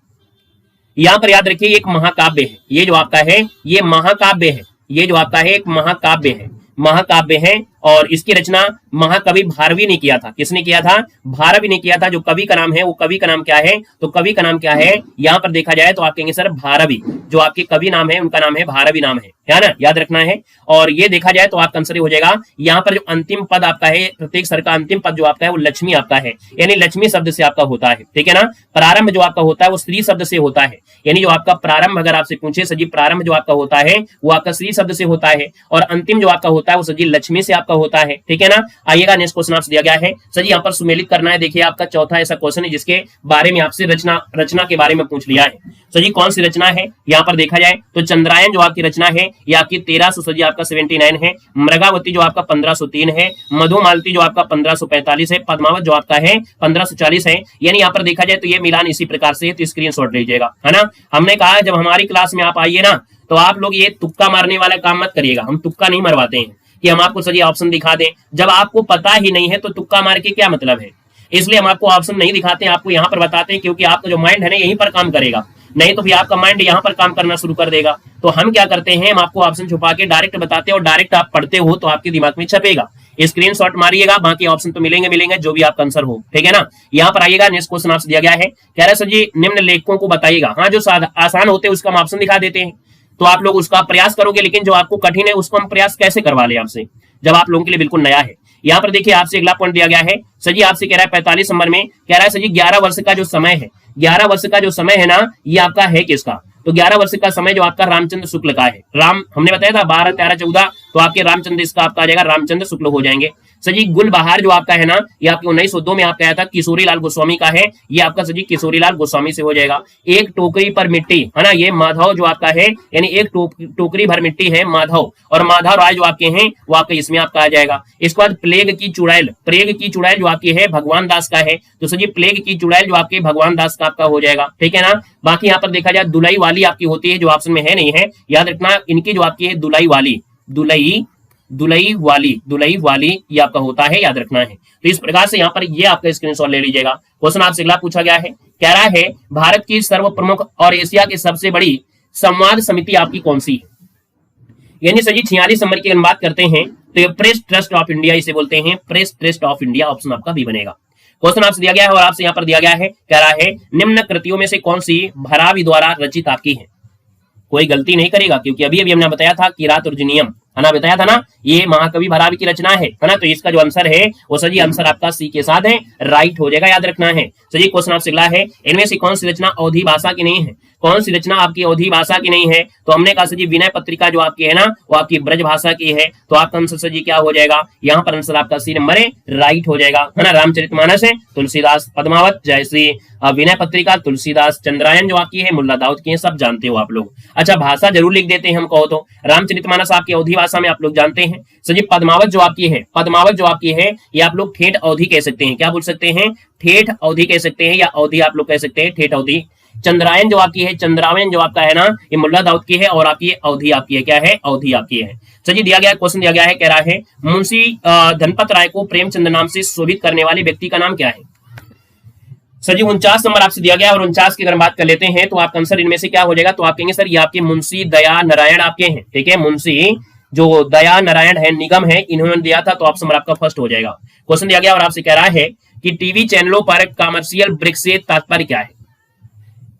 यहां पर याद रखिए एक महाकाव्य है, ये जो आपका है ये महाकाव्य है, ये जो आपका है एक महाकाव्य है, महाकाव्य है। और इसकी रचना महाकवि भारवी ने किया था। किसने किया था, भारवी ने किया था। जो कवि का नाम है वो कवि का नाम क्या है, तो कवि का नाम क्या है, यहाँ पर देखा जाए तो आप कहेंगे सर भारवी, जो आपके कवि नाम है उनका नाम है भारवी नाम है ना, याद रखना है। और ये देखा जाए तो आपका आंसर हो जाएगा यहाँ पर जो अंतिम पद आपका है, प्रत्येक स्वर का अंतिम पद जो आपका है वो लक्ष्मी आपका है, यानी लक्ष्मी शब्द से आपका होता है, ठीक है ना। प्रारंभ जो आपका होता है वो श्री शब्द से होता है, यानी जो आपका प्रारंभ अगर आपसे पूछे सजी प्रारंभ जो आपका होता है वो आपका श्री शब्द से होता है। और अंतिम जो आपका होता है वो सजी लक्ष्मी से आपका होता है, ठीक है ना। आइएगा नेक्स्ट क्वेश्चन आपसे दिया गया है सर जी यहाँ पर सुमेलित करना है। देखिए आपका चौथा ऐसा क्वेश्चन है जिसके बारे में आपसे रचना के बारे में पूछ लिया है। सर जी कौन सी रचना है, यहाँ पर देखा जाए तो चंद्रायन जो आपकी रचना है ये आपकी 1300 सर जी आपका 79 है। मृगावती जो आपका 1503 है। मधुमालती जो आपका 1545 है। पद्मावत जो आपका है 1540 है। यानी यहाँ पर देखा जाए तो ये मिलान इसी प्रकार से है, तो स्क्रीनशॉट लीजिएगा, है ना। हमने कहा जब हमारी क्लास में आप आइए ना तो आप लोग ये तुक्का मारने वाला काम मत करिएगा, हम तुक्का नहीं मरवाते हैं कि हम आपको सही ऑप्शन दिखा दें। जब आपको पता ही नहीं है तो तुक्का मार के क्या मतलब है। इसलिए हम आपको ऑप्शन नहीं दिखाते हैं, आपको यहाँ पर बताते हैं, क्योंकि आपका जो माइंड है ना यहीं पर काम करेगा, नहीं तो फिर आपका माइंड यहाँ पर काम करना शुरू कर देगा। तो हम क्या करते हैं, हम आपको ऑप्शन छुपा के डायरेक्ट बताते हैं और डायरेक्ट आप पढ़ते हो तो आपके दिमाग में छपेगा। स्क्रीनशॉट मारिएगा, बाकी ऑप्शन तो मिलेंगे जो भी आपका आंसर हो, ठीक है ना। यहाँ पर आइएगा, नेक्स्ट क्वेश्चन आपसे दिया गया है, कह रहा है सर जी निम्न लेखकों को बताइएगा। हाँ, जो आसान होते हैं उसका हम ऑप्शन दिखा देते हैं, तो आप लोग उसका प्रयास करोगे, लेकिन जो आपको कठिन है उसको हम प्रयास कैसे करवा ले आपसे, जब आप लोगों के लिए बिल्कुल नया है। यहाँ पर देखिए आपसे अगला पॉइंट दिया गया है, सर जी आपसे कह रहा है 45 नंबर में, कह रहा है सर जी 11 वर्ष का जो समय है, 11 वर्ष का जो समय है ना, ये आपका है किसका। तो 11 वर्ष का समय जो आपका रामचंद्र शुक्ल का है। राम हमने बताया था 12, 13, 14, तो आपके रामचंद्र इसका आपका आ जाएगा रामचंद्र शुक्ल हो जाएंगे। सर जी गुलबहार जो आपका है ना, ये आपके 1902 में आपका आया था, किशोरी लाल गोस्वामी का है, ये आपका सर जी किशोरी लाल गोस्वामी से हो जाएगा। एक टोकरी पर मिट्टी है ना, ये माधव जो आपका है, यानी एक टोकरी भर मिट्टी है माधव, और माधव राय जो आपके हैं वो आपका इसमें आपका आ जाएगा। इसके बाद प्लेग की चुड़ैल, प्लेग की चुड़ैल जो आपकी है भगवान दास का है, तो सर जी प्लेग की चुड़ैल जो आपके भगवान दास का आपका हो जाएगा, ठीक है ना। बाकी यहाँ पर देखा जाए दुलई वाली आपकी होती है, जो ऑप्शन में है नहीं है, याद रखना इनकी जो आपकी है दुलई वाली, दुलई वाली ये आपका होता है, याद रखना है। तो इस प्रकार से यहाँ पर ये आपका स्क्रीनशॉट ले लीजिएगा। क्वेश्चन आपसे अगला पूछा गया है, कह रहा है भारत की सर्व प्रमुख और एशिया की सबसे बड़ी संवाद समिति आपकी कौन सी है। यानी सर जी 46 नंबर की अगर बात करते हैं तो ये प्रेस ट्रस्ट ऑफ इंडिया इसे बोलते हैं, press trust of India, option आपका भी बनेगा। क्वेश्चन आपसे दिया गया है और आपसे यहाँ पर दिया गया है, कह रहा है निम्न कृतियों में से कौन सी भरावी द्वारा रचित आपकी है। कोई गलती नहीं करेगा, क्योंकि अभी हमने बताया था किरात और जिनियम, है ना, बताया था ना, ये महाकवि भरावी की रचना है ना। तो इसका जो आंसर है वो सर जी आंसर आपका सी के साथ है, राइट हो जाएगा, याद रखना है। सर जी क्वेश्चन आपसे अगला है, इनमें से कौन सी रचना अवधी भाषा की नहीं है, कौन सी रचना आपकी अवधी भाषा की नहीं है। तो हमने कहा सर जी विनय पत्रिका जो आपकी है ना वो आपकी ब्रज भाषा की है, तो आपका आंसर सर जी क्या हो जाएगा, यहाँ पर आंसर आपका सी नंबर है, राइट हो जाएगा, है ना। रामचरितमानस है तुलसीदास पद्मावत, जयश्री विनय पत्रिका तुलसीदास, चंद्रायन जो आपकी है मुल्ला दाऊद की है, सब जानते हो आप लोग। अच्छा भाषा जरूर लिख देते हैं हम कहो तो, रामचरितमानस आपकी अवधी भाषा में आप लोग जानते हैं। सर जी पद्मावत जो आपकी है, पद्मावत जो आपकी है ये आप लोग ठेठ अवधी कह सकते हैं, क्या बोल सकते हैं, ठेठ अवधी कह सकते हैं, या अवधी आप लोग कह सकते हैं, ठेठ अवधी। चंद्रायन जो आपकी है, चंद्रायन जो आपका है ना ये मुल्ला दाऊद की है, और आपकी अवधी आपकी है, क्या है, अवधी आपकी है। सर जी दिया गया क्वेश्चन दिया गया है, कह रहा है मुंशी धनपत राय को प्रेमचंद नाम से शोभित करने वाले व्यक्ति का नाम क्या है। सर जी 49 नंबर आपसे दिया गया, और 49 की अगर बात कर लेते हैं तो आपका आंसर इनमें से क्या हो जाएगा, तो आप कहेंगे सर ये आपके मुंशी दया नारायण आपके हैं, ठीक है, मुंशी जो दया नारायण है निगम है, इन्होंने दिया था, तो ऑप्शन नंबर आपका फर्स्ट हो जाएगा। क्वेश्चन दिया गया और आपसे कह रहा है कि टीवी चैनलों पर कमर्शियल ब्रेक से तात्पर्य क्या है।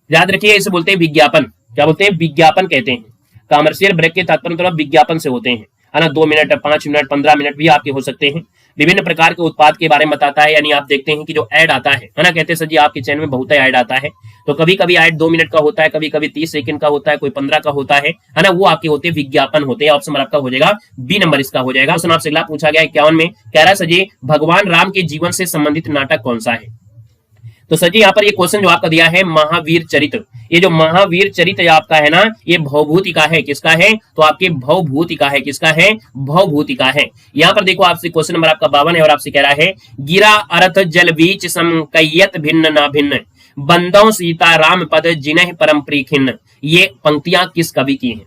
याद रखिए इसे बोलते हैं विज्ञापन, क्या बोलते हैं, विज्ञापन कहते हैं। कमर्शियल ब्रेक के तात्पर्य मतलब विज्ञापन से होते हैं, है ना। 2 मिनट 5 मिनट 15 मिनट भी आपके हो सकते हैं। विभिन्न प्रकार के उत्पाद के बारे में बताता है, यानी आप देखते हैं कि जो ऐड आता है ना, कहते हैं सर जी आपके चैनल में बहुत ऐड आता है, तो कभी कभी ऐड 2 मिनट का होता है, कभी कभी 30 सेकंड का होता है, कोई 15 का होता है ना, वो आपके होते हैं विज्ञापन होते हैं। ऑप्शन आपका हो जाएगा बी नंबर इसका हो जाएगा। क्वेश्चन आपसे अगला पूछा गया 51 में, कह रहा है सर जी भगवान राम के जीवन से संबंधित नाटक कौन सा है। तो सर जी यहाँ पर ये क्वेश्चन जो आपका दिया है महावीर चरित्र, ये जो महावीर चरित्र आपका है ना ये भवभूति का है, किसका है, तो आपके भवभूति का है, किसका है, भवभूति का है। यहाँ पर देखो आपसे क्वेश्चन नंबर आपका 52 है और आपसे कह रहा है गिरा अर्थ जल बीच समकयत भिन्न ना भिन्न बंदों सीता राम पद जिन्ह परम प्रिय खिन्न। ये पंक्तियां किस कवि की हैं।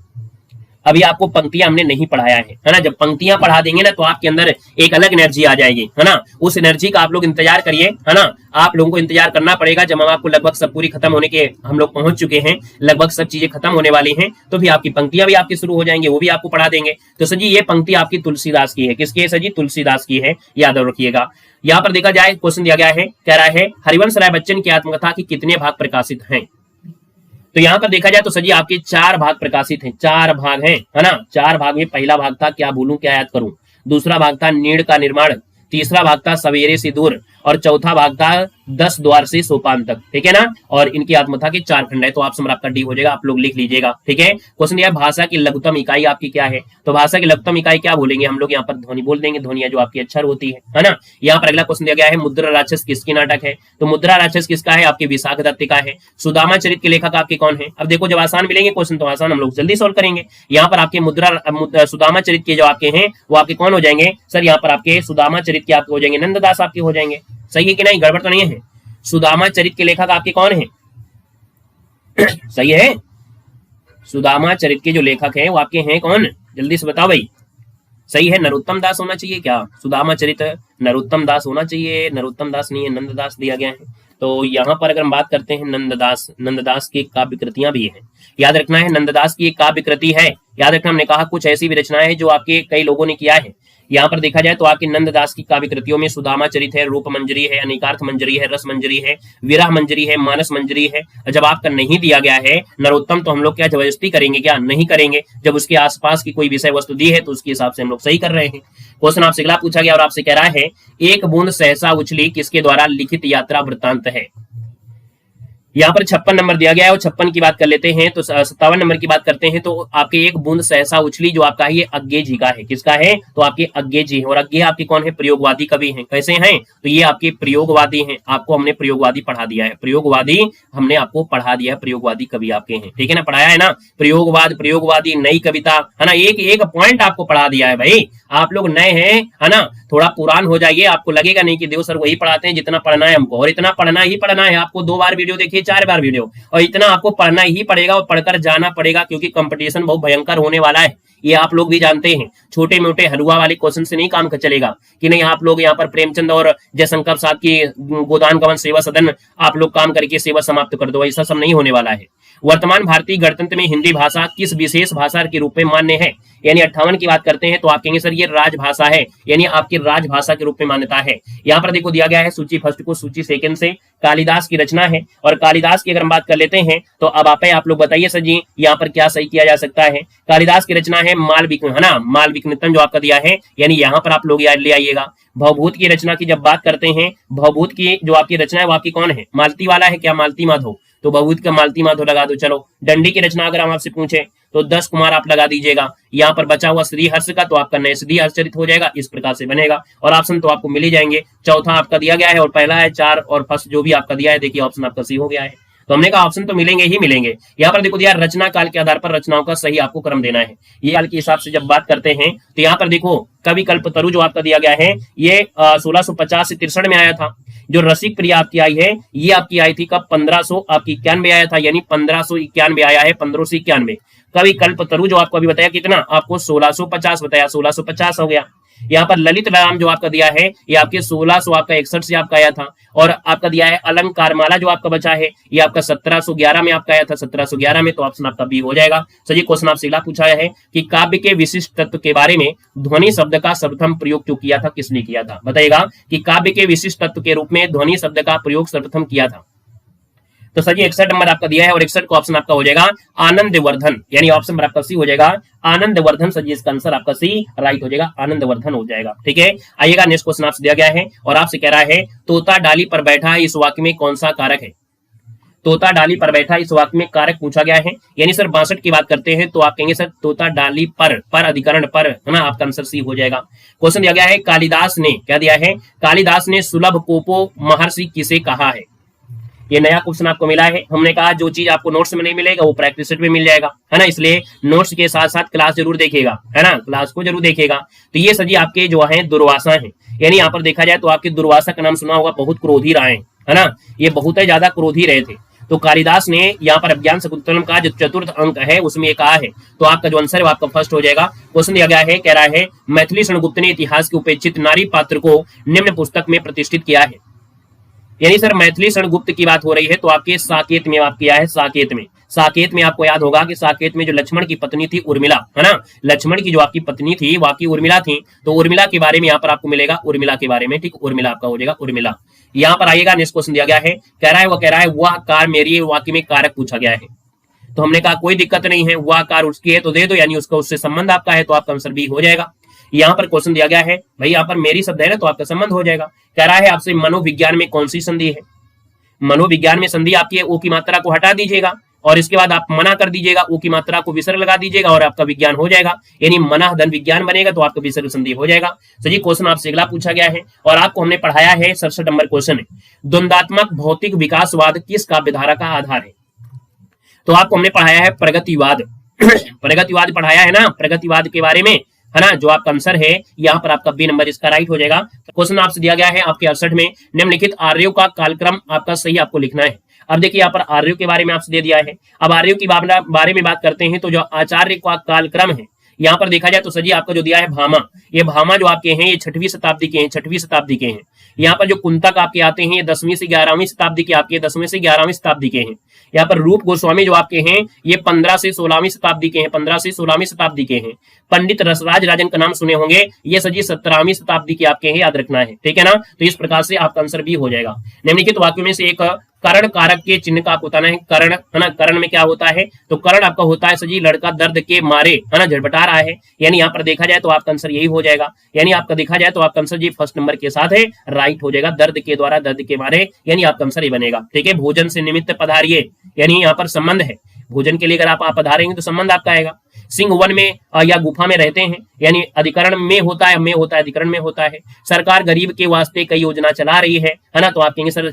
अभी आपको पंक्तियां हमने नहीं पढ़ाया है ना, जब पंक्तियां पढ़ा देंगे ना तो आपके अंदर एक अलग एनर्जी आ जाएगी, है ना। उस एनर्जी का आप लोग इंतजार करिए, है ना। आप लोगों को इंतजार करना पड़ेगा, जब हम आपको लगभग सब पूरी खत्म होने के हम लोग पहुंच चुके हैं, लगभग सब चीजें खत्म होने वाली हैं, तो फिर आपकी पंक्तियां भी आपकी शुरू हो जाएंगी, वो भी आपको पढ़ा देंगे। तो सर जी ये पंक्ति आपकी तुलसीदास की है, किसकी है सर जी, तुलसीदास की है, याद रखिएगा। यहाँ पर देखा जाए क्वेश्चन दिया गया है, कह रहा है हरिवंश राय बच्चन की आत्मकथा के कितने भाग प्रकाशित हैं। तो यहाँ पर देखा जाए तो सर जी आपके 4 भाग प्रकाशित हैं, 4 भाग हैं, है ना। 4 भाग में पहला भाग था क्या भूलूं क्या याद करूं, दूसरा भाग था नीड़ का निर्माण, तीसरा भाग था सवेरे से दूर, और चौथा भाग था 10 द्वार से सोपान तक, ठीक है ना। और इनकी आत्मकथा के 4 खंड है, तो ऑप्शन आपका डी हो जाएगा, आप लोग लिख लीजिएगा, ठीक है। क्वेश्चन यह भाषा की लघुतम इकाई आपकी क्या है, तो भाषा की लघुतम इकाई क्या बोलेंगे हम लोग, यहाँ पर ध्वनि बोल देंगे, ध्वनिया जो आपकी अक्षर होती है ना। यहाँ पर अगला क्वेश्चन दिया गया है मुद्रा राक्षस किसकी नाटक है, तो मुद्रा राक्षस किसका है, आपके विशाख दत्त का है। सुदामा चरित के लेखक आपके कौन है। अब देखो जब आसान मिलेंगे क्वेश्चन तो आसान हम लोग जल्दी सोल्व करेंगे। यहाँ पर आपके सुदामा चरित के जो आपके हैं वो आपके कौन हो जाएंगे सर, यहाँ पर आपके सुदामा चरित के आपके हो जाएंगे नंददास आपके हो जाएंगे, सही है कि नहीं, गड़बड़ तो नहीं है। सुदामा चरित के लेखक आपके कौन हैं सही है, सुदामा चरित के जो लेखक हैं वो आपके हैं कौन, जल्दी से बताओ भाई। सही है, नरोत्तम दास होना चाहिए क्या? सुदामा चरित नरोत्तम दास होना चाहिए, नरोत्तम दास नहीं है, नंददास दिया गया है। तो यहाँ पर अगर हम बात करते हैं नंददास, नंददास की काव्य कृतियां भी हैं, याद रखना है नंददास की एक काव्य कृति है। याद रखना, हमने कहा कुछ ऐसी भी रचनाएं हैं जो आपके कई लोगों ने किया है। यहाँ पर देखा जाए तो आपकी नंददास की काव्य कृतियों में सुदामा चरित है, रूप मंजरी है, अनेकार्थ मंजरी है, रस मंजरी है, विरह मंजरी है, मानस मंजरी है। जब आपका नहीं दिया गया है नरोत्तम, तो हम लोग क्या जबरदस्ती करेंगे क्या? नहीं करेंगे। जब उसके आसपास की कोई विषय वस्तु दी है तो उसके हिसाब से हम लोग सही कर रहे हैं। क्वेश्चन आपसे अगला पूछा गया और आपसे कह रहा है एक बूंद सहसा उछली किसके द्वारा लिखित यात्रा वृत्तांत है। यहाँ पर 56 नंबर दिया गया है और 56 की बात कर लेते हैं तो 57 नंबर की बात करते हैं तो आपके एक बूंद सहसा उछली जो आपका है ये अज्ञे जी का है। किसका है? तो आपके अज्ञे जी है। और अज्ञे आपके कौन है? प्रयोगवादी कवि हैं। कैसे हैं? तो ये आपके प्रयोगवादी हैं। आपको हमने प्रयोगवादी पढ़ा दिया है, प्रयोगवादी हमने आपको पढ़ा दिया है, प्रयोगवादी कवि आपके हैं। ठीक है ना, पढ़ाया है ना, प्रयोगवाद, प्रयोगवादी, नई कविता, है ना, एक एक पॉइंट आपको पढ़ा दिया है। भाई आप लोग नए हैं, है ना, थोड़ा पुरान हो जाइए, आपको लगेगा नहीं कि देव सर वही पढ़ाते हैं जितना पढ़ना है हमको, और इतना पढ़ना ही पढ़ना है आपको। 2 बार वीडियो देखिए, 4 बार वीडियो, और इतना आपको पढ़ना ही पड़ेगा और पढ़कर जाना पड़ेगा, क्योंकि कंपटीशन बहुत भयंकर होने वाला है। ये आप लोग भी जानते हैं। छोटे मोटे हलवा वाले क्वेश्चन से नहीं काम चलेगा कि नहीं आप लोग यहाँ पर प्रेमचंद और जयशंकर साहब की गोदान गवन सेवा सदन आप लोग काम करके सेवा समाप्त कर दो, ऐसा सब नहीं होने वाला है। वर्तमान भारतीय गणतंत्र में हिंदी भाषा किस विशेष भाषा के रूप में मान्य है? यानी 58 की बात करते हैं तो आप कहेंगे सर ये राजभाषा है, यानी आपकी राजभाषा के रूप में मान्यता है। यहाँ पर देखो दिया गया है सूची फर्स्ट को सूची सेकंड से, कालिदास की रचना है। और कालिदास की अगर हम बात कर लेते हैं तो अब आप लोग बताइए सर जी यहाँ पर क्या सही किया जा सकता है। कालिदास की रचना है मालविक, है ना, मालविकनितन जो आपका दिया है, यानी यहाँ पर आप लोग याद ले आइएगा। भवभूत की रचना की जब बात करते हैं, भवभूत की जो आपकी रचना है वो आपकी कौन है? मालती वाला है क्या? मालती माधव, तो भवभूत का मालती माधव लगा दो। चलो दंडी की रचना अगर हम आपसे पूछे तो 10 कुमार आप लगा दीजिएगा। यहाँ पर बचा हुआ श्रीहर्ष का तो आपका नए श्री हर्षचरित हो जाएगा, इस प्रकार से बनेगा। और ऑप्शन तो आपको मिल ही जाएंगे। चौथा आपका दिया गया है और पहला है 4 और फर्स्ट जो भी आपका दिया है देखिए ऑप्शन आपका सी हो गया है। तो हमने कहा ऑप्शन तो मिलेंगे ही मिलेंगे। यहाँ पर देखो दिया रचना काल के आधार पर रचनाओं का सही आपको क्रम देना है। ये काल के हिसाब से जब बात करते हैं तो यहाँ पर देखो कवि कल्पतरु जो आपका दिया गया है ये 1650 से 63 में आया था। जो रसिक प्रिया आपकी आई है ये आपकी आई थी कब? 1591 आया था, यानी 1591 आया है, 1591। कवि कल्पतरु जो आपको अभी बताया कितना? आपको 1650 बताया, 1650 हो गया। यहाँ पर ललित राम जो आपका दिया है ये आपके 1661 से आपका आया था। और आपका दिया है अलंकार माला जो आपका बचा है ये आपका 1711 में आपका आया था, 1711 में, तो ऑप्शन आपका बी हो जाएगा। सर ये क्वेश्चन आपसे अगला पूछा है कि काव्य के विशिष्ट तत्व के बारे में ध्वनि शब्द का सर्वप्रथम प्रयोग क्यों किया था, किसने किया था? बताइएगा कि काव्य के विशिष्ट तत्व के रूप में ध्वनि शब्द का प्रयोग सर्वप्रथम किया था। तो सर ये 61 नंबर आपका दिया है और 61 का ऑप्शन आपका हो जाएगा आनंदवर्धन, यानी ऑप्शन नंबर आपका सी हो जाएगा आनंदवर्धन। सर इसका आंसर आपका सी राइट हो जाएगा, आनंदवर्धन हो जाएगा। ठीक है, आइएगा नेक्स्ट क्वेश्चन आपसे दिया गया है और आपसे कह रहा है तोता डाली पर बैठा है इस वाक्य में कौन सा कारक है? तोता डाली पर बैठा इस वाक्य में कारक पूछा गया है। यानी सर 62 की बात करते हैं तो आप कहेंगे सर तोता डाली पर अधिकरण पर, है ना, आपका आंसर सी हो जाएगा। क्वेश्चन दिया गया है कालिदास ने क्या दिया है? कालिदास ने सुलभ कोपो महर्षि किसे कहा है? ये नया क्वेश्चन आपको मिला है। हमने कहा जो चीज आपको नोट्स में नहीं मिलेगा वो प्रैक्टिस सेट में मिल जाएगा, है ना, इसलिए नोट्स के साथ साथ क्लास जरूर देखेगा, है ना, क्लास को जरूर देखेगा। तो ये सर जी आपके जो है दुर्वासा है, यानी यहाँ पर देखा जाए तो आपके दुर्वासा का नाम सुना होगा, बहुत क्रोधी रहे, है ना, ये बहुत ही ज्यादा क्रोधी रहे थे। तो कालिदास ने यहाँ पर अभिज्ञान शकुंतलम का जो चतुर्थ अंक है उसमें ये कहा है, तो आपका जो आंसर है वो आपका फर्स्ट हो जाएगा। क्वेश्चन दिया गया है, कह रहा है मैथिली शरणगुप्त ने इतिहास के उपेक्षित नारी पात्र को निम्न पुस्तक में प्रतिष्ठित किया है। यानी सर मैथिली शरणगुप्त की बात हो रही है तो आपके साकेत में आप किया है, साकेत में। साकेत में आपको याद होगा कि साकेत में जो लक्ष्मण की पत्नी थी उर्मिला, है ना, लक्ष्मण की जो आपकी पत्नी थी वो आपकी उर्मिला थी, तो उर्मिला के बारे में यहाँ पर आपको मिलेगा, उर्मिला के बारे में, ठीक, उर्मिला आपका हो जाएगा उर्मिला। यहाँ पर आइएगा नेक्स्ट क्वेश्चन दिया गया है, कह रहा है वह कार मेरी वाक्य में कारक पूछा गया है। तो हमने कहा कोई दिक्कत नहीं है, वह कार उसकी है तो दे दो, यानी उसका उससे संबंध आपका है, तो आपका आंसर बी हो जाएगा। यहाँ पर क्वेश्चन दिया गया है भाई यहाँ पर मेरी शब्द है ना तो आपका संबंध हो जाएगा। कह रहा है आपसे मनोविज्ञान में कौन सी संधि है? मनोविज्ञान में संधि आपकी है ओ की मात्रा को हटा दीजिएगा और इसके बाद आप मना कर दीजिएगा, ओ की मात्रा को विसर्ग लगा दीजिएगा और आपका विज्ञान हो जाएगा, यानी मना धन विज्ञान बनेगा तो आपका विसर्ग संधि हो जाएगा। तो ये क्वेश्चन आपसे अगला पूछा गया है और आपको हमने पढ़ाया है 67 नंबर क्वेश्चन है, द्वंदात्मक भौतिक विकासवाद किस काव्यधारा का आधार है? तो आपको हमने पढ़ाया है प्रगतिवाद प्रगतिवाद पढ़ाया है ना, प्रगतिवाद के बारे में, है ना, जो आपका आंसर है यहाँ पर आपका बी नंबर इसका राइट हो जाएगा। क्वेश्चन आपसे दिया गया है आपके 68 में, निम्नलिखित आर्यों का कालक्रम आपका सही आपको लिखना है। अब देखिए यहाँ पर आर्यों के बारे में आपसे दे दिया है। अब आर्यों की बारे में बात करते हैं तो जो आचार्य का कालक्रम है यहाँ पर देखा जाए तो सर जी आपका जो दिया है भामा, ये भामा जो आपके हैं ये 6वीं शताब्दी के हैं, 6वीं शताब्दी के हैं। यहाँ पर जो कुंतक आपके आते हैं ये 10वीं से 11वीं शताब्दी के आपके, 10वीं से 11वीं शताब्दी के हैं। यहाँ पर रूप गोस्वामी जो आपके हैं ये 15 से 16वीं शताब्दी के हैं, 15 से 16वीं शताब्दी के हैं। पंडित रसराज राजन का नाम सुने होंगे, ये सर जी 17वीं शताब्दी के आपके हैं, याद रखना है, ठीक है ना। तो इस प्रकार से आपका आंसर भी हो जाएगा। निम्नलिखित वाक्यों में से एक करण कारक के चिन्ह का आपको बताना है। करण है ना, करण में क्या होता है, तो करण आपका होता है सजी लड़का दर्द के मारे है ना झटपटा रहा है, यानी यहाँ पर देखा जाए तो आपका आंसर यही हो जाएगा। यानी आपका देखा जाए तो आपका आंसर जी फर्स्ट नंबर के साथ है, राइट हो जाएगा। दर्द के द्वारा, दर्द के मारे, यानी आपका आंसर ये बनेगा, ठीक है। भोजन से निमित्त पधारिये, यानी यहाँ पर संबंध है, भोजन के लिए अगर आप पधारेंगे तो संबंध आपका आएगा। सिंह वन में या गुफा में रहते हैं, यानी अधिकरण में होता है, अधिकरण में होता है। सरकार गरीब के वास्ते कई योजना चला रही है ना, तो आप कहेंगे सर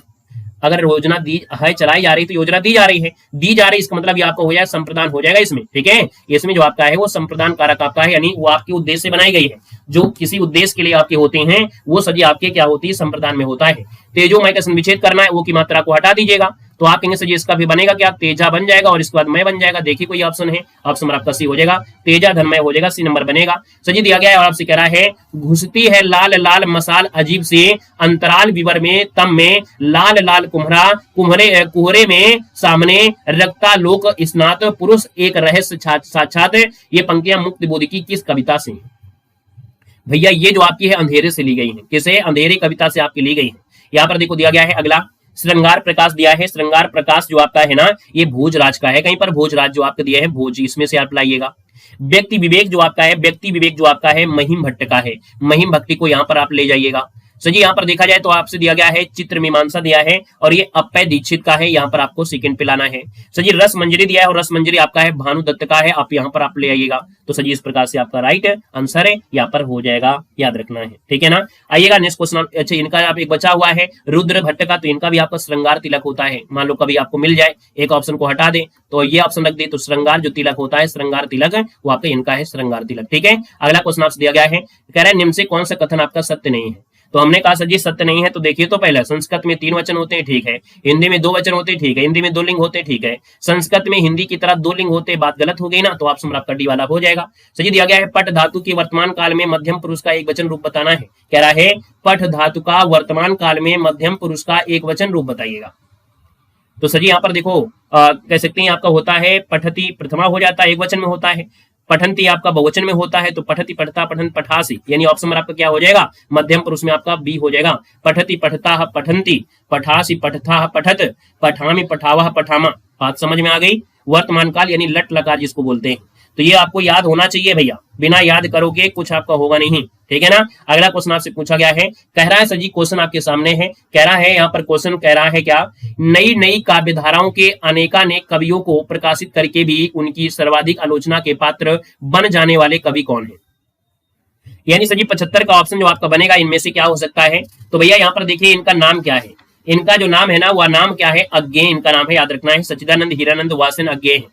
अगर योजना दी है, चलाई जा रही तो योजना दी जा रही है, दी जा रही, इसका मतलब ये आपको हो जाएगा संप्रदान हो जाएगा इसमें, ठीक है। इसमें जो आपका है वो संप्रदान कारक आपका है, यानी वो आपके उद्देश्य से बनाई गई है, जो किसी उद्देश्य के लिए आपके होते हैं वो सजी आपके क्या होती है, संप्रदान में होता है। तेजोमय का संविच्छेद करना है, वो की मात्रा को हटा दीजिएगा, तो आप कहेंगे सर जी इसका भी बनेगा क्या, तेजा बन जाएगा और इसके बाद मय बन जाएगा। देखिए कोई ऑप्शन है, ऑप्शन नंबर आपका सी हो जाएगा, तेजा धनमय हो जाएगा, सी नंबर बनेगा। सर जी दिया गया है और आपसे कह रहा है घुसती है लाल लाल मसाल अजीब से अंतराल विवर में तम में लाल लाल कुम्हरा कुहरे में सामने रखता लोक स्नात पुरुष एक रहस्य साक्षात। ये पंक्तियां मुक्त बोध की किस कविता से भैया, ये जो आपकी है अंधेरे से ली गई है, किसे, अंधेरे कविता से आपकी ली गई है। यहाँ पर देखो दिया गया है अगला श्रृंगार प्रकाश दिया है, श्रृंगार प्रकाश जो आपका है ना ये भोजराज का है, कहीं पर भोजराज जो आपका दिया है भोज, इसमें से आप लाइएगा। व्यक्ति विवेक जो आपका है, व्यक्ति विवेक जो आपका है महिम भट्ट का है, महिम भक्ति को यहाँ पर आप ले जाइएगा। सर जी यहाँ पर देखा जाए तो आपसे दिया गया है चित्र मीमांसा दिया है और ये अप्पय दीक्षित का है, यहाँ पर आपको सेकंड पे लाना है। सर जी रस मंजरी दिया है और रस मंजरी आपका है भानु दत्त का है, आप यहाँ पर आप ले आइएगा। तो सर जी इस प्रकार से आपका राइट आंसर है यहाँ पर हो जाएगा, याद रखना है, ठीक है ना। आइएगा नेक्स्ट क्वेश्चन, अच्छा इनका आप एक बचा हुआ है रुद्र भट्ट का, तो इनका भी आपका श्रृंगार तिलक होता है। मान लो कभी आपको मिल जाए, एक ऑप्शन को हटा दे तो ये ऑप्शन रख दे, तो श्रृंगार जो तिलक होता है, श्रृंगार तिलक वो आपका इनका है श्रृंगार तिलक, ठीक है। अगला क्वेश्चन आपसे दिया गया है, कह रहा है निम्न से कौन सा कथन आपका सत्य नहीं है। तो हमने कहा सर जी सत्य नहीं है, तो देखिए तो पहले संस्कृत में 3 वचन होते हैं, ठीक है, हिंदी में 2 वचन होते हैं, ठीक है, हिंदी में 2 लिंग होते हैं, ठीक है, संस्कृत में हिंदी की तरह 2 लिंग होते, बात गलत हो गई ना, तो ऑप्शन आपका डी वाला हो जाएगा। सर जी दिया गया है पट धातु की वर्तमान काल में मध्यम पुरुष का एक वचन रूप बताना है, कह रहा है पट धातु का वर्तमान काल में मध्यम पुरुष का एक वचन रूप बताइएगा। तो सर जी यहाँ पर देखो कह सकते हैं आपका होता है पठती प्रथमा हो जाता है, एक वचन में होता है, पठंती आपका बहुवचन में होता है, तो पठती पठता पठन पठासी, यानी ऑप्शन नंबर आपका क्या हो जाएगा, मध्यम पुरुष में आपका बी हो जाएगा। पठती पठता पठंती पठासी पठथा पठत पठामी पठावा पठामा, बात समझ में आ गई। वर्तमान काल यानी लट लकार जिसको बोलते हैं, तो ये आपको याद होना चाहिए भैया, बिना याद करोगे कुछ आपका होगा नहीं, ठीक है ना। अगला क्वेश्चन आपसे पूछा गया है, कह रहा है सर जी क्वेश्चन आपके सामने है, कह रहा है यहाँ पर क्वेश्चन कह रहा है क्या, नई नई काव्य धाराओं के अनेकानेक कवियों को प्रकाशित करके भी उनकी सर्वाधिक आलोचना के पात्र बन जाने वाले कवि कौन है। यानी सर जी 75 का ऑप्शन जो आपका बनेगा इनमें से क्या हो सकता है। तो भैया यहाँ पर देखिए इनका नाम क्या है, इनका जो नाम है ना वह नाम क्या है, अज्ञेय इनका नाम है, याद रखना है। सच्चिदानंद हीरानंद वासन अज्ञेय है,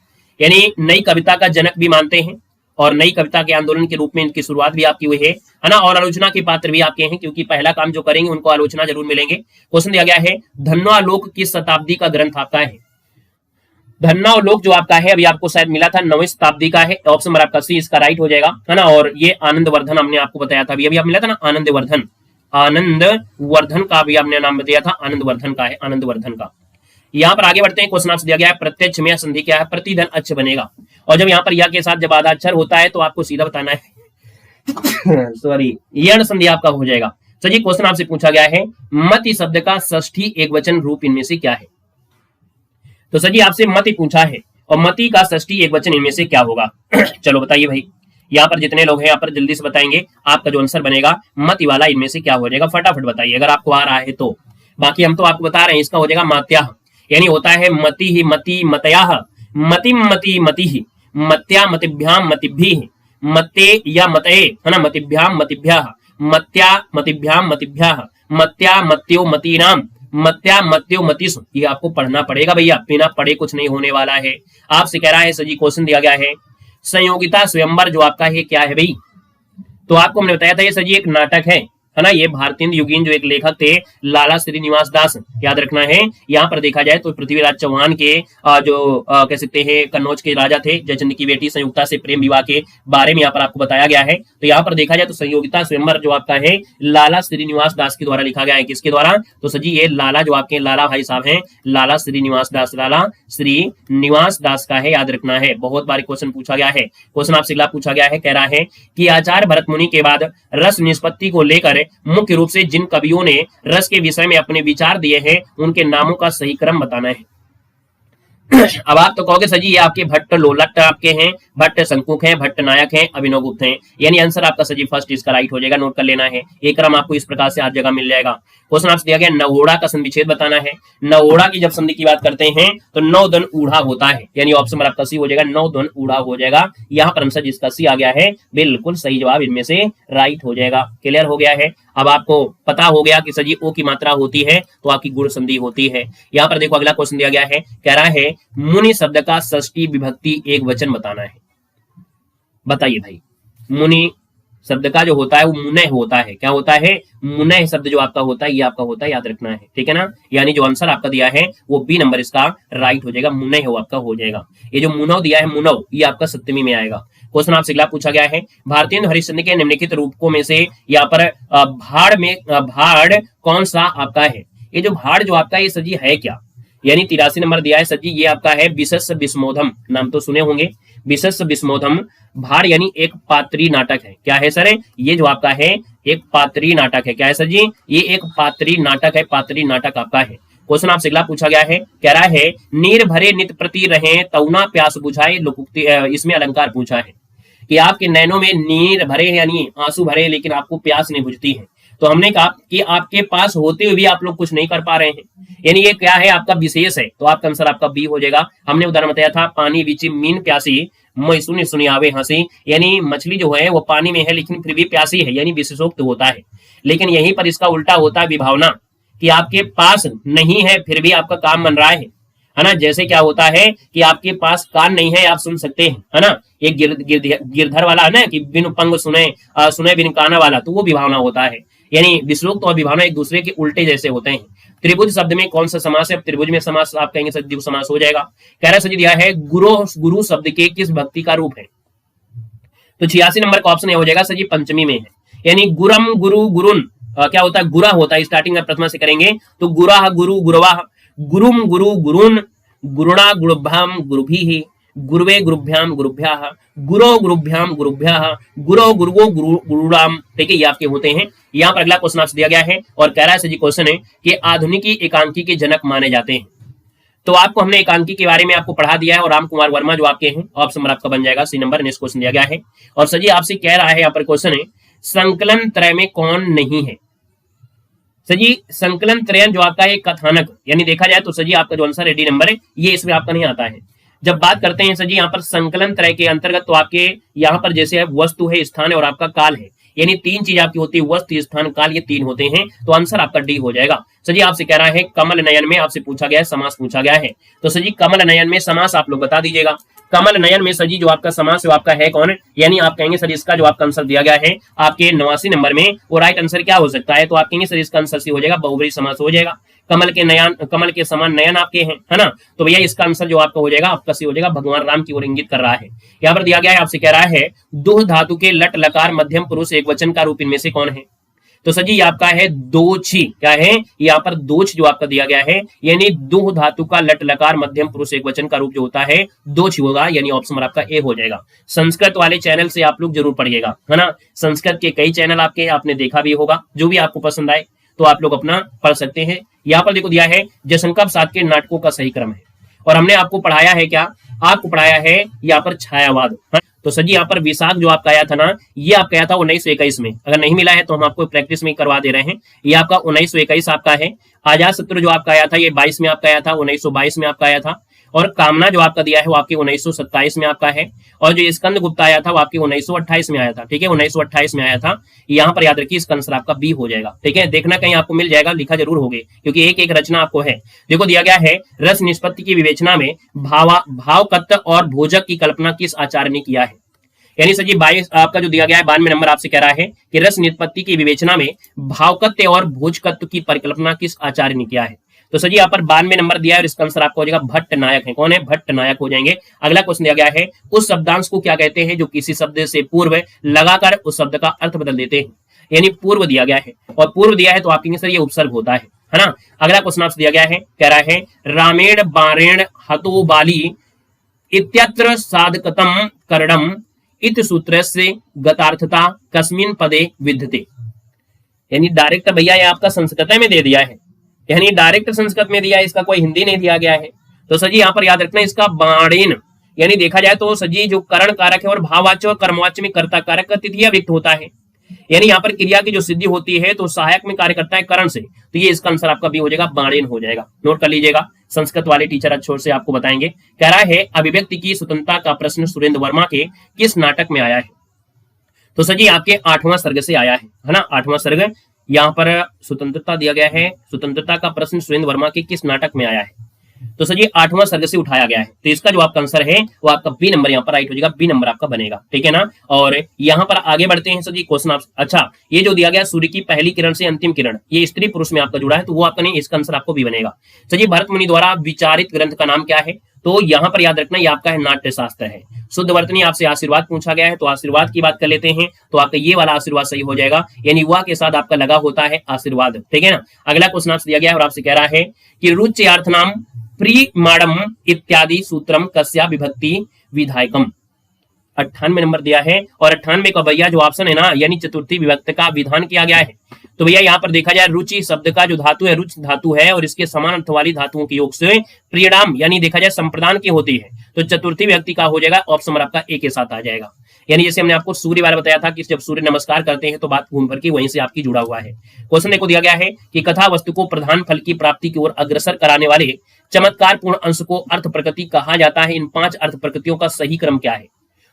यानी नई कविता का जनक भी मानते हैं और नई कविता के आंदोलन के रूप में इनकी शुरुआत भी आपकी हुई है ना, और आलोचना के पात्र भी आपके हैं, क्योंकि पहला काम जो करेंगे उनको आलोचना जरूर मिलेंगे। क्वेश्चन दिया गया है धन्वालोक किस शताब्दी का ग्रंथ आपका है। धन्वालोक जो आपका है अभी आपको शायद मिला था 9वीं शताब्दी का है, ऑप्शन नंबर आपका सी इसका राइट हो जाएगा, है ना। और ये आनंदवर्धन हमने आपको बताया था, अभी आप मिला था ना आनंदवर्धन, आनंदवर्धन का भी आपने नाम बताया था, आनंदवर्धन का है, आनंदवर्धन का। यहाँ पर आगे बढ़ते हैं, क्वेश्चन आपसे दिया गया है प्रत्यक्ष में संधि क्या है, प्रतिधन अच्छ बनेगा, और जब यहाँ पर या के साथ जब आधा अक्षर होता है तो आपको सीधा बताना है सॉरी यण संधि आपका हो जाएगा। तो जी क्वेश्चन आपसे पूछा गया है मति शब्द का षष्ठी एक वचन रूप इनमें से क्या है। तो सर जी आपसे मति पूछा है और मति का षष्ठी एक वचन इनमें से क्या होगा चलो बताइए भाई, यहाँ पर जितने लोग हैं यहाँ पर जल्दी से बताएंगे, आपका जो आंसर बनेगा मति वाला इनमें से क्या हो जाएगा, फटाफट बताइए अगर आपको आ रहा है तो। बाकी हम तो आपको बता रहे हैं, इसका हो जाएगा मात्या, यानी होता है मति ही मति मतयाह मतिम मति मति ही मत्या मतिभ्याम मतिभि मत्ते या मतये, है ना, मतिभ्याम मतिभ्याह मत्या मतिभ्याम मतिभ्याह मत्या मत्यो मतीनाम मत्या मत्यो मतिसु। ये आपको पढ़ना पड़ेगा भैया, बिना पढ़े कुछ नहीं होने वाला है। आपसे कह रहा है सर जी क्वेश्चन दिया गया है संयोगिता स्वयंवर जो आपका है क्या है भाई। तो आपको हमने बताया था ये सर जी एक नाटक है है ना। ये भारतेंदु युगीन जो एक लेखक थे लाला श्रीनिवास दास, याद रखना है। यहाँ पर देखा जाए तो पृथ्वीराज चौहान के जो कह सकते हैं कन्नौज के राजा थे, जयचंद की बेटी संयुक्ता से प्रेम विवाह के बारे में यहाँ पर आपको बताया गया है। तो यहाँ पर देखा जाए तो संयोगिता स्वयंवर जो आपका है लाला श्रीनिवास दास के द्वारा लिखा गया है। किसके द्वारा? तो सर जी ये लाला जो आपके लाला भाई साहब हैं, लाला श्रीनिवास दास, लाला श्रीनिवास दास का है, याद रखना है। बहुत बार क्वेश्चन पूछा गया है, क्वेश्चन आपसे अगला पूछा गया है, कह रहा है कि आचार्य भरत मुनि के बाद रस निष्पत्ति को लेकर मुख्य रूप से जिन कवियों ने रस के विषय में अपने विचार दिए हैं उनके नामों का सही क्रम बताना है। अब आप तो कहोगे सर जी ये आपके भट्ट लोलट आपके हैं, भट्ट शंकुक हैं, भट्ट नायक हैं, अभिनव गुप्त हैं, यानी आंसर आपका सर जी फर्स्ट इसका राइट हो जाएगा। नोट कर लेना है, एक क्रम आपको इस प्रकार से हर जगह मिल जाएगा। क्वेश्चन आपसे दिया गया नवोढ़ा का संधि विच्छेद बताना है। नवोढ़ा की जब संधि की बात करते हैं तो नौ दन ऊढ़ा होता है, यानी ऑप्शन नंबर आपका सी हो जाएगा, नौ दन ऊढ़ा हो जाएगा। यहाँ पर आंसर जिसका सी आ गया है बिल्कुल सही जवाब इनमें से राइट हो जाएगा। क्लियर हो गया है। अब आपको पता हो गया कि सर जी ओ की मात्रा होती है तो आपकी गुण संधि होती है। यहाँ पर देखो अगला क्वेश्चन दिया गया है, कह रहा है मुनि शब्द का षष्ठी विभक्ति एक वचन बताना है। बताइए भाई, मुनि शब्द का जो होता है वो मुनय होता है। क्या होता है? मुनय शब्द जो आपका होता है ये आपका होता है, याद रखना है, ठीक है ना। यानी जो आंसर आपका दिया है वो बी नंबर इसका राइट हो जाएगा, मुनय हो आपका हो जाएगा। ये जो मुनव दिया है मुनव ये आपका सप्तमी में आएगा। क्वेश्चन आपसे अगला पूछा गया है, भारतेंदु हरिश्चंद्र के निम्नलिखित रूपकों में से यहाँ पर भाड़ कौन सा आपका है? ये जो भाड़ जो आपका ये सजी है क्या? यानी 83 नंबर दिया है सर जी, ये आपका है विशेष विस्मोधम, नाम तो सुने होंगे। विशेष विस्मोधम भाड़ यानी एक पात्री नाटक है। क्या है सर? ये जो आपका है एक पात्री नाटक है। क्या है सर जी? ये एक पात्री नाटक है, पात्री नाटक आपका है। क्वेश्चन आपसे अगला पूछा गया है, कह रहा है नीर भरे नित प्रति रहे तौना प्यास बुझाए लोकुक्ति, इसमें अलंकार पूछा है कि आपके नैनों में नीर भरे यानी आंसू भरे लेकिन आपको प्यास नहीं बुझती है। तो हमने कहा कि आपके पास होते हुए भी आप लोग कुछ नहीं कर पा रहे हैं, यानी ये क्या है आपका विशेष है, तो आपका आंसर आपका बी हो जाएगा। हमने उदाहरण बताया था पानी बीची मीन प्यासी मैं सुनी सुनी आवे हंसी, यानी मछली जो है वो पानी में है लेकिन फिर भी प्यासी है, यानी विशेषोक्त होता है। लेकिन यहीं पर इसका उल्टा होता है विभावना, कि आपके पास नहीं है फिर भी आपका काम बन रहा है ना। जैसे क्या होता है कि आपके पास कान नहीं है आप सुन सकते हैं, है ना। एक गिरधर वाला है ना कि बिन पंग सुने सुने बिन काना वाला, तो वो विभावना होता है। यानी विश्वोक्त और विभावना एक दूसरे के उल्टे जैसे होते हैं। त्रिभुज शब्द में कौन सा समास है? अब त्रिभुज में समास आप कहेंगे सर द्विगु समास हो जाएगा। कह रहा सर दिया है गुरु शब्द के किस भक्ति का रूप है? तो 86 नंबर का ऑप्शन हो जाएगा सर जी पंचमी में है, यानी गुरम गुरु गुरुन क्या होता है? गुरा होता है। स्टार्टिंग में प्रथमा से करेंगे तो गुरा गुरु गुरवा, गुरुम गुरु गुरुन, गुरुणा गुरुभ्याम गुरुभिः, गुरुवे गुरुभ्याम गुरुभ्याः, गुरो गुरुभ्याम गुरुभ्याः, गुरो गुरुवो गुरुराम, ठीक है, ये आपके होते हैं। यहाँ पर अगला क्वेश्चन आपसे दिया गया है और कह रहा है सर जी क्वेश्चन है कि आधुनिकी एकांकी के जनक माने जाते हैं। तो आपको हमने एकांकी के बारे में आपको पढ़ा दिया है और राम कुमार वर्मा जो आपके हैं ऑप्शन नंबर आपका बन जाएगा सी नंबर। नेक्स्ट क्वेश्चन दिया गया है और सर जी आपसे कह रहा है यहाँ पर क्वेश्चन है संकलन त्रय में कौन नहीं है? सर जी संकलन त्रयन जो आपका एक कथानक, यानी देखा जाए तो सर जी आपका जो आंसर है डी नंबर है, ये इसमें आपका नहीं आता है। जब बात करते हैं सर जी यहाँ पर संकलन त्रय के अंतर्गत तो आपके यहाँ पर जैसे है वस्तु है, स्थान है और आपका काल है, यानी तीन चीज आपकी होती है, वस्तु स्थान काल, ये तीन होते हैं। तो आंसर आपका डी हो जाएगा। सर जी आपसे कह रहा है कमल नयन में आपसे पूछा गया है समास पूछा गया है, तो सर जी कमल नयन में समास आप लोग बता दीजिएगा। कमल नयन में सर जी जो आपका समास है आपका है कौन? यानी आप कहेंगे सर इसका जो आपका आंसर दिया गया है आपके 89 नंबर में वो राइट आंसर क्या हो सकता है? तो आप कहेंगे सर इसका आंसर सी हो जाएगा बहुब्रीहि समास हो जाएगा। कमल के नयन, कमल के समान नयन आपके हैं, है ना। तो भैया इसका आंसर जो आपका हो जाएगा आपका सी हो जाएगा, भगवान राम की ओर इंगित कर रहा है। यहाँ पर दिया गया है आपसे कह रहा है दुह धातु के लट लकार मध्यम पुरुष एक वचन का रूप इनमें से कौन है? तो सर जी ये आपका है दोछी। क्या है? यहाँ पर दोछ जो आपका दिया गया है, यानी दुह धातु का लट लकार मध्यम पुरुष एक वचन का रूप जो होता है दोछ होगा, यानी ऑप्शन नंबर आपका ए हो जाएगा। संस्कृत वाले चैनल से आप लोग जरूर पढ़िएगा, है ना। संस्कृत के कई चैनल आपके आपने देखा भी होगा, जो भी आपको पसंद आए तो आप लोग अपना पढ़ सकते हैं। यहाँ पर देखो दिया है जयशंकर प्रसाद के नाटकों का सही क्रम है और हमने आपको पढ़ाया है क्या? आपको पढ़ाया है यहाँ पर छायावाद। तो सर जी यहाँ पर विशाख जो आपका आया था ना, ये आपका आया था 1921 में। अगर नहीं मिला है तो हम आपको प्रैक्टिस में करवा दे रहे हैं। ये आपका 1921 आपका है। आजाद शत्रु जो आपका आया था ये 22 में आपका आया था, 1922 में आपका आया था। और कामना जो आपका दिया है वो आपके 1927 में आपका है। और जो स्कंद गुप्ता आया था वो आपके 1928 में आया था, ठीक है, 1928 में आया था। यहाँ पर याद रखिए इसका आंसर आपका बी हो जाएगा, ठीक है। देखना कहीं आपको मिल जाएगा, लिखा जरूर होगे क्योंकि एक एक रचना आपको है। देखो दिया गया है रस निष्पत्ति की विवेचना में भावकत्व और भोजक की कल्पना किस आचार्य ने किया है? यानी सर जी 22 आपका जो दिया गया है 92 नंबर आपसे कह रहा है कि रस निष्पत्ति की विवेचना में भावकत्व और भोजकत्व की परिकल्पना किस आचार्य ने किया है। तो सर जी यहाँ पर 92 नंबर दिया है और इसका आंसर आपका हो जाएगा भट्ट नायक है। कौन है? भट्ट नायक हो जाएंगे। अगला क्वेश्चन दिया गया है उस शब्दांश को क्या कहते हैं जो किसी शब्द से पूर्व लगाकर उस शब्द का अर्थ बदल देते हैं। यानी पूर्व दिया गया है और पूर्व दिया है तो आप कहेंगे सर ये उपसर्ग होता है ना। अगला क्वेश्चन आपसे दिया गया है, कह रहा है रामेण बारेण हतो बाली इत्यत्र साधकतम करणम इत सूत्र से गतार्थता कस्मिन पदे विद्यते। यानी डायरेक्ट भैया ये आपका संस्कृत में दे दिया है, यानी डायरेक्ट संस्कृत में दिया है, इसका कोई हिंदी नहीं दिया गया है। तो सजी यहाँ पर याद रखना इसका बाणेन, यानी देखा जाए तो सजी जो करण कारक है और भाववाच्य और कर्मवाच्य में कर्ता कारक तृतीया व्यक्त होता है। यानी यहाँ पर क्रिया की जो सिद्धि होती है तो सहायक में कार्य करता है करण से, तो ये इसका आंसर आपका भी हो जाएगा बाणेन हो जाएगा। नोट कर लीजिएगा, संस्कृत वाले टीचर अच्छोर से आपको बताएंगे। कह रहा है अभिव्यक्ति की स्वतंत्रता का प्रश्न सुरेंद्र वर्मा के किस नाटक में आया है। तो सर जी आपके 8वां सर्ग से आया है ना। 8वां सर्ग यहाँ पर स्वतंत्रता दिया गया है, स्वतंत्रता का प्रश्न सुरेंद्र वर्मा के किस नाटक में आया है। तो सर ये 8वां सर्ग से उठाया गया है, तो इसका जो आपका आंसर है वो आपका बी नंबर यहाँ पर राइट हो जाएगा, बी नंबर आपका बनेगा, ठीक है ना। और यहाँ पर आगे बढ़ते हैं सर जी क्वेश्चन आप, अच्छा ये जो दिया गया सूर्य की पहली किरण से अंतिम किरण, ये स्त्री पुरुष में आपका जुड़ा है तो वो आपका नहीं, इसका आंसर आपको भी बनेगा। सर जी भरत मुनि द्वारा विचारित ग्रंथ का नाम क्या है। तो यहाँ पर याद रखना ये आपका है नाट्य शास्त्र है। शुद्ध वर्तनी आपसे आशीर्वाद पूछा गया है तो आशीर्वाद की बात कर लेते हैं, तो आपका ये वाला आशीर्वाद सही हो जाएगा, यानी वह के साथ आपका लगा होता है आशीर्वाद, ठीक है ना। अगला क्वेश्चन आपसे दिया गया है और आपसे कह रहा है कि रुच्यार्थ नाम प्रीमाणम इत्यादि सूत्रम कस्या विभक्ति विधायकम। 98 नंबर दिया है और 98 का भैया जो ऑप्शन है ना, यानी चतुर्थी विभक्त का विधान किया गया है। तो भैया यहाँ पर देखा जाए रुचि शब्द का जो धातु है रुच धातु है और इसके समान अर्थ वाली धातुओं के योग से प्रियडाम यानी देखा जाए संप्रदान की होती है, तो चतुर्थी व्यक्ति का हो जाएगा ऑप्शन नंबर आपका ए के साथ आ जाएगा। यानी जैसे हमने आपको सूर्य बारे बताया था कि जब सूर्य नमस्कार करते हैं तो बात घूम फिर के वहीं से आपकी जुड़ा हुआ है। क्वेश्चन देखो दिया गया है कि कथा वस्तु को प्रधान फल की प्राप्ति की ओर अग्रसर कराने वाले चमत्कार पूर्ण अंश को अर्थ प्रकृति कहा जाता है। इन 5 अर्थ प्रकृतियों का सही क्रम क्या है।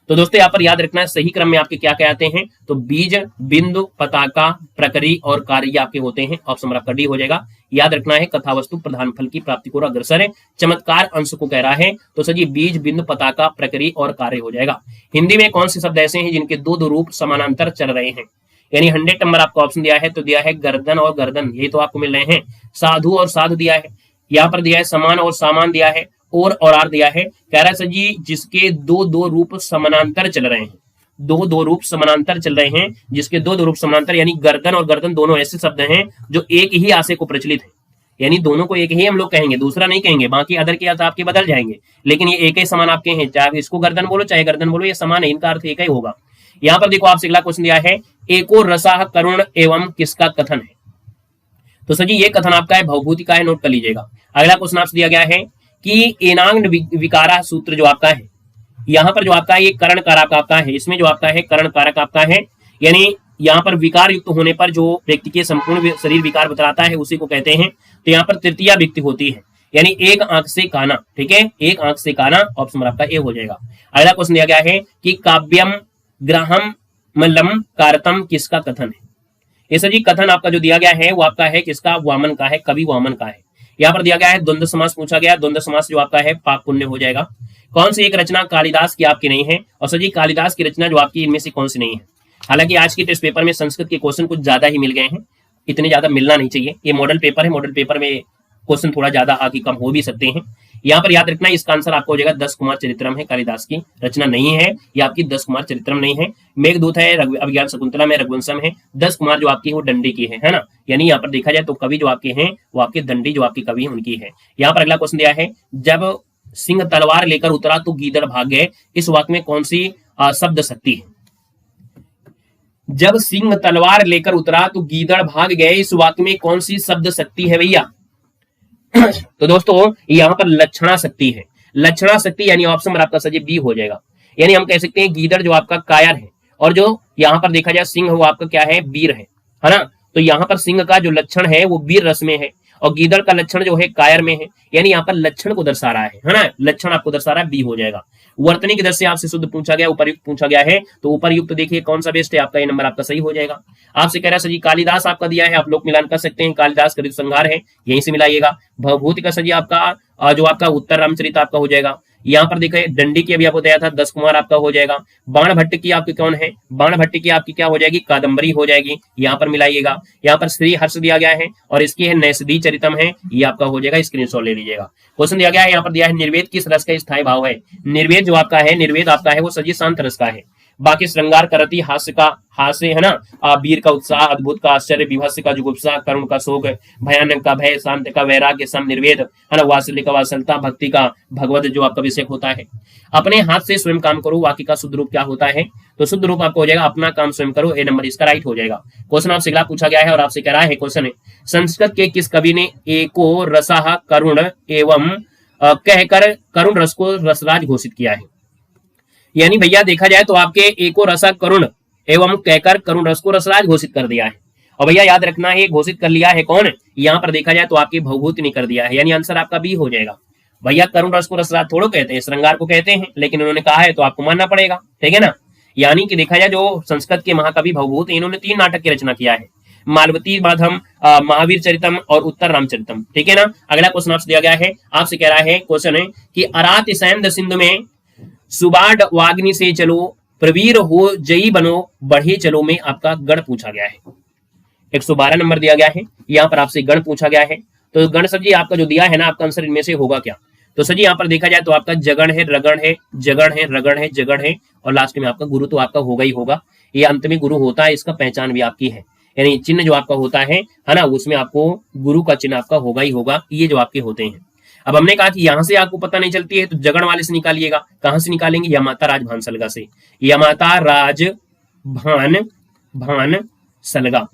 तो दोस्तों यहाँ पर याद रखना है सही क्रम में आपके क्या कहते हैं, तो बीज, बिंदु, पताका, प्रकरी और कार्य आपके होते हैं। ऑप्शन नंबर आपका डी हो जाएगा। याद रखना है कथा वस्तु प्रधान फल की प्राप्ति को अग्रसर है, चमत्कार अंश को कह रहा है, तो सर जी बीज, बिंदु, पताका, प्रकरी और कार्य हो जाएगा। हिंदी में कौन से शब्द ऐसे हैं जिनके दो रूप समानांतर चल रहे हैं। यानी 100 नंबर आपको ऑप्शन दिया है, तो दिया है गर्दन और गर्दन, ये तो आपको मिल रहे हैं। साधु और साधु दिया है, यहाँ पर दिया है समान और सामान दिया है, और आर दिया है। कह रहा है सर जी जिसके दो रूप समानांतर चल रहे हैं, दो रूप समानांतर चल रहे हैं, जिसके दो रूप समानांतर, यानी गर्दन और गर्दन दोनों ऐसे शब्द हैं जो एक ही आशय को प्रचलित है। यानी दोनों को एक ही हम लोग कहेंगे, दूसरा नहीं कहेंगे, बाकी अदर के अर्थ आपके बदल जाएंगे, लेकिन ये एक ही समान आपके हैं, चाहे इसको गर्दन बोलो चाहे गर्दन बोलो, ये समान है, इनका अर्थ एक ही होगा। यहाँ पर देखो आपसे अगला क्वेश्चन दिया है एको रसाह करुण एवं किसका कथन है। तो सर जी ये कथन आपका है भवभूति का है, नोट कर लीजिएगा। अगला क्वेश्चन आपसे दिया गया है कि एनांग विकारा सूत्र जो आपका है, यहाँ पर जो आपका है ये करण कारक आपका है, इसमें जो आपका है करण कारक आपका है, यानी यहाँ पर विकार युक्त होने पर जो व्यक्ति के संपूर्ण शरीर विकार बतलाता है उसी को कहते हैं। तो यहाँ पर तृतीया व्यक्ति होती है, यानी एक आंख से काना, ठीक है, एक आंख से काना, ऑप्शन नंबर आपका ए हो जाएगा। अगला क्वेश्चन दिया गया है कि काव्यम ग्राहम मल्लम कारतम किसका कथन है। ये सर जी कथन आपका जो दिया गया है वो आपका है किसका, वामन का है, कवि वामन का है। यहाँ पर दिया गया है द्वंद्व समास पूछा गया, द्वंद्व समास जो आपका है पाप पुण्य हो जाएगा। कौन सी एक रचना कालिदास की आपकी नहीं है, और सर जी कालिदास की रचना जो आपकी इनमें से कौन सी नहीं है। हालांकि आज के टेस्ट पेपर में संस्कृत के क्वेश्चन कुछ ज्यादा ही मिल गए हैं, इतने ज्यादा मिलना नहीं चाहिए, ये मॉडल पेपर है, मॉडल पेपर में क्वेश्चन थोड़ा ज्यादा आगे कम हो भी सकते हैं। यहाँ पर याद रखना इसका आंसर आपको हो जाएगा 10 कुमार चरित्रम है, कालिदास की रचना नहीं है, ये आपकी 10 कुमार चरित्रम नहीं है। मेघदूत है, अभिज्ञान शकुंतलम है, रघुवंशम है। 10 कुमार जो आपकी है वो दंडी की है ना, यानी यहाँ पर देखा जाए तो कवि जो आपके हैं वो आपके दंडी जो आपके कवि हैं उनकी है। यहाँ पर अगला क्वेश्चन दिया है जब सिंह तलवार लेकर उतरा तो गीदड़ भाग गए, इस वाक्य में कौन सी शब्द शक्ति है। जब सिंह तलवार लेकर उतरा तो गीदड़ भाग गए, इस वाक्य में कौन सी शब्द शक्ति है भैया। तो दोस्तों यहाँ पर लक्षणा शक्ति है, लक्षणा शक्ति, यानी ऑप्शन नंबर आपका सही बी हो जाएगा। यानी हम कह सकते हैं गीदड़ जो आपका कायर है और जो यहाँ पर देखा जाए सिंह वो आपका क्या है, वीर है ना। तो यहाँ पर सिंह का जो लक्षण है वो वीर रस में है और गीदड़ का लक्षण जो है कायर में है, यानी यहाँ पर लक्षण को दर्शा रहा है ना, लक्षण आपको दर्शा रहा है, बी हो जाएगा। वर्तनी की दर से आपसे शुद्ध पूछा गया, उपरयुक्त पूछा गया है, तो उपरयुक्त देखिए कौन सा बेस्ट है आपका, ये नंबर आपका सही हो जाएगा। आपसे कह रहा है सर जी कालिदास आपका दिया है, आप लोग मिलान कर सकते हैं, कालिदास का ऋतु संहार है, यहीं से मिलाइएगा। भवभूति का सर जी आपका जो आपका उत्तर रामचरित आपका हो जाएगा। यहाँ पर देखिए दंडी की अभी आपको बताया था 10 कुमार आपका हो जाएगा। बाण भट्ट की आपकी कौन है, बाण भट्ट की आपकी क्या हो जाएगी, कादम्बरी हो जाएगी, यहाँ पर मिलाइएगा। यहाँ पर श्री हर्ष दिया गया है और इसकी है नैषधि चरितम है, ये आपका हो जाएगा, स्क्रीनशॉट ले लीजिएगा। क्वेश्चन दिया गया है, यहाँ पर दिया है निर्वेद किस रस का स्थायी भाव है। निर्वेद जो आपका है, निर्वेद आपका है वो सजी शांत रस का है। बाकी श्रृंगार करती हास्य का, हास्य है ना, वीर का उत्साह, अद्भुत का आश्चर्य, विभत्स का जुगुप्सा, करुण का शोक, भयानक का भय, शांत का वैराग्य, सम निर्वेद है ना, वात्सल्य का वात्सलता, भक्ति का भगवत जो आपका विषय होता है। अपने हाथ से स्वयं काम करो, वाक्य का शुद्ध रूप क्या होता है, तो शुद्ध रूप आपको हो जाएगा अपना काम स्वयं करो, ए नंबर इसका राइट हो जाएगा। क्वेश्चन आपसे अगला पूछा गया है और आपसे कह रहा है क्वेश्चन है, संस्कृत के किस कवि ने एको रसा करुण एवं कहकर करुण रस को रसराज घोषित किया है। यानी भैया देखा जाए तो आपके एको रसा करुण एवं कहकर करुण रस को रसराज घोषित कर दिया है। और भैया याद रखना है घोषित कर लिया है कौन, यहाँ पर देखा जाए तो आपकी भवभूति नहीं कर दिया है, यानी आंसर आपका बी हो जाएगा। भैया करुण रस को रसराज थोड़ो कहते हैं, श्रृंगार को कहते हैं, लेकिन उन्होंने कहा है तो आपको मानना पड़ेगा, ठीक है ना। यानी कि देखा जाए जो संस्कृत के महाकवि भवभूत, इन्होंने 3 नाटक की रचना किया है, मालवती माधम, महावीर चरितम और उत्तर रामचरितम, ठीक है ना। अगला क्वेश्चन आपसे दिया गया है, आपसे कह रहा है क्वेश्चन है कि अरात सैंद सिंधु में सुबाड वाग्नि से चलो, प्रवीर हो जई बनो, बढ़े चलो में आपका गण पूछा गया है। 112 नंबर दिया गया है, यहाँ पर आपसे गण पूछा गया है। तो गण सर जी आपका जो दिया है ना, आपका आंसर इनमें से होगा क्या, तो सर जी यहाँ पर देखा जाए तो आपका जगण है, रगण है, जगण है, रगण है, जगण है, और लास्ट में आपका गुरु तो आपका होगा ही होगा। ये अंत में गुरु होता है, इसका पहचान भी आपकी है, यानी चिन्ह जो आपका होता है ना, उसमें आपको गुरु का चिन्ह आपका होगा ही होगा, ये जो आपके होते हैं। अब हमने कहा कि यहां से आपको पता नहीं चलती है तो जगण वाले से निकालिएगा। कहां से निकालेंगे, यमाता राजभान सलगा से, यमाता राजभान भान सलगा,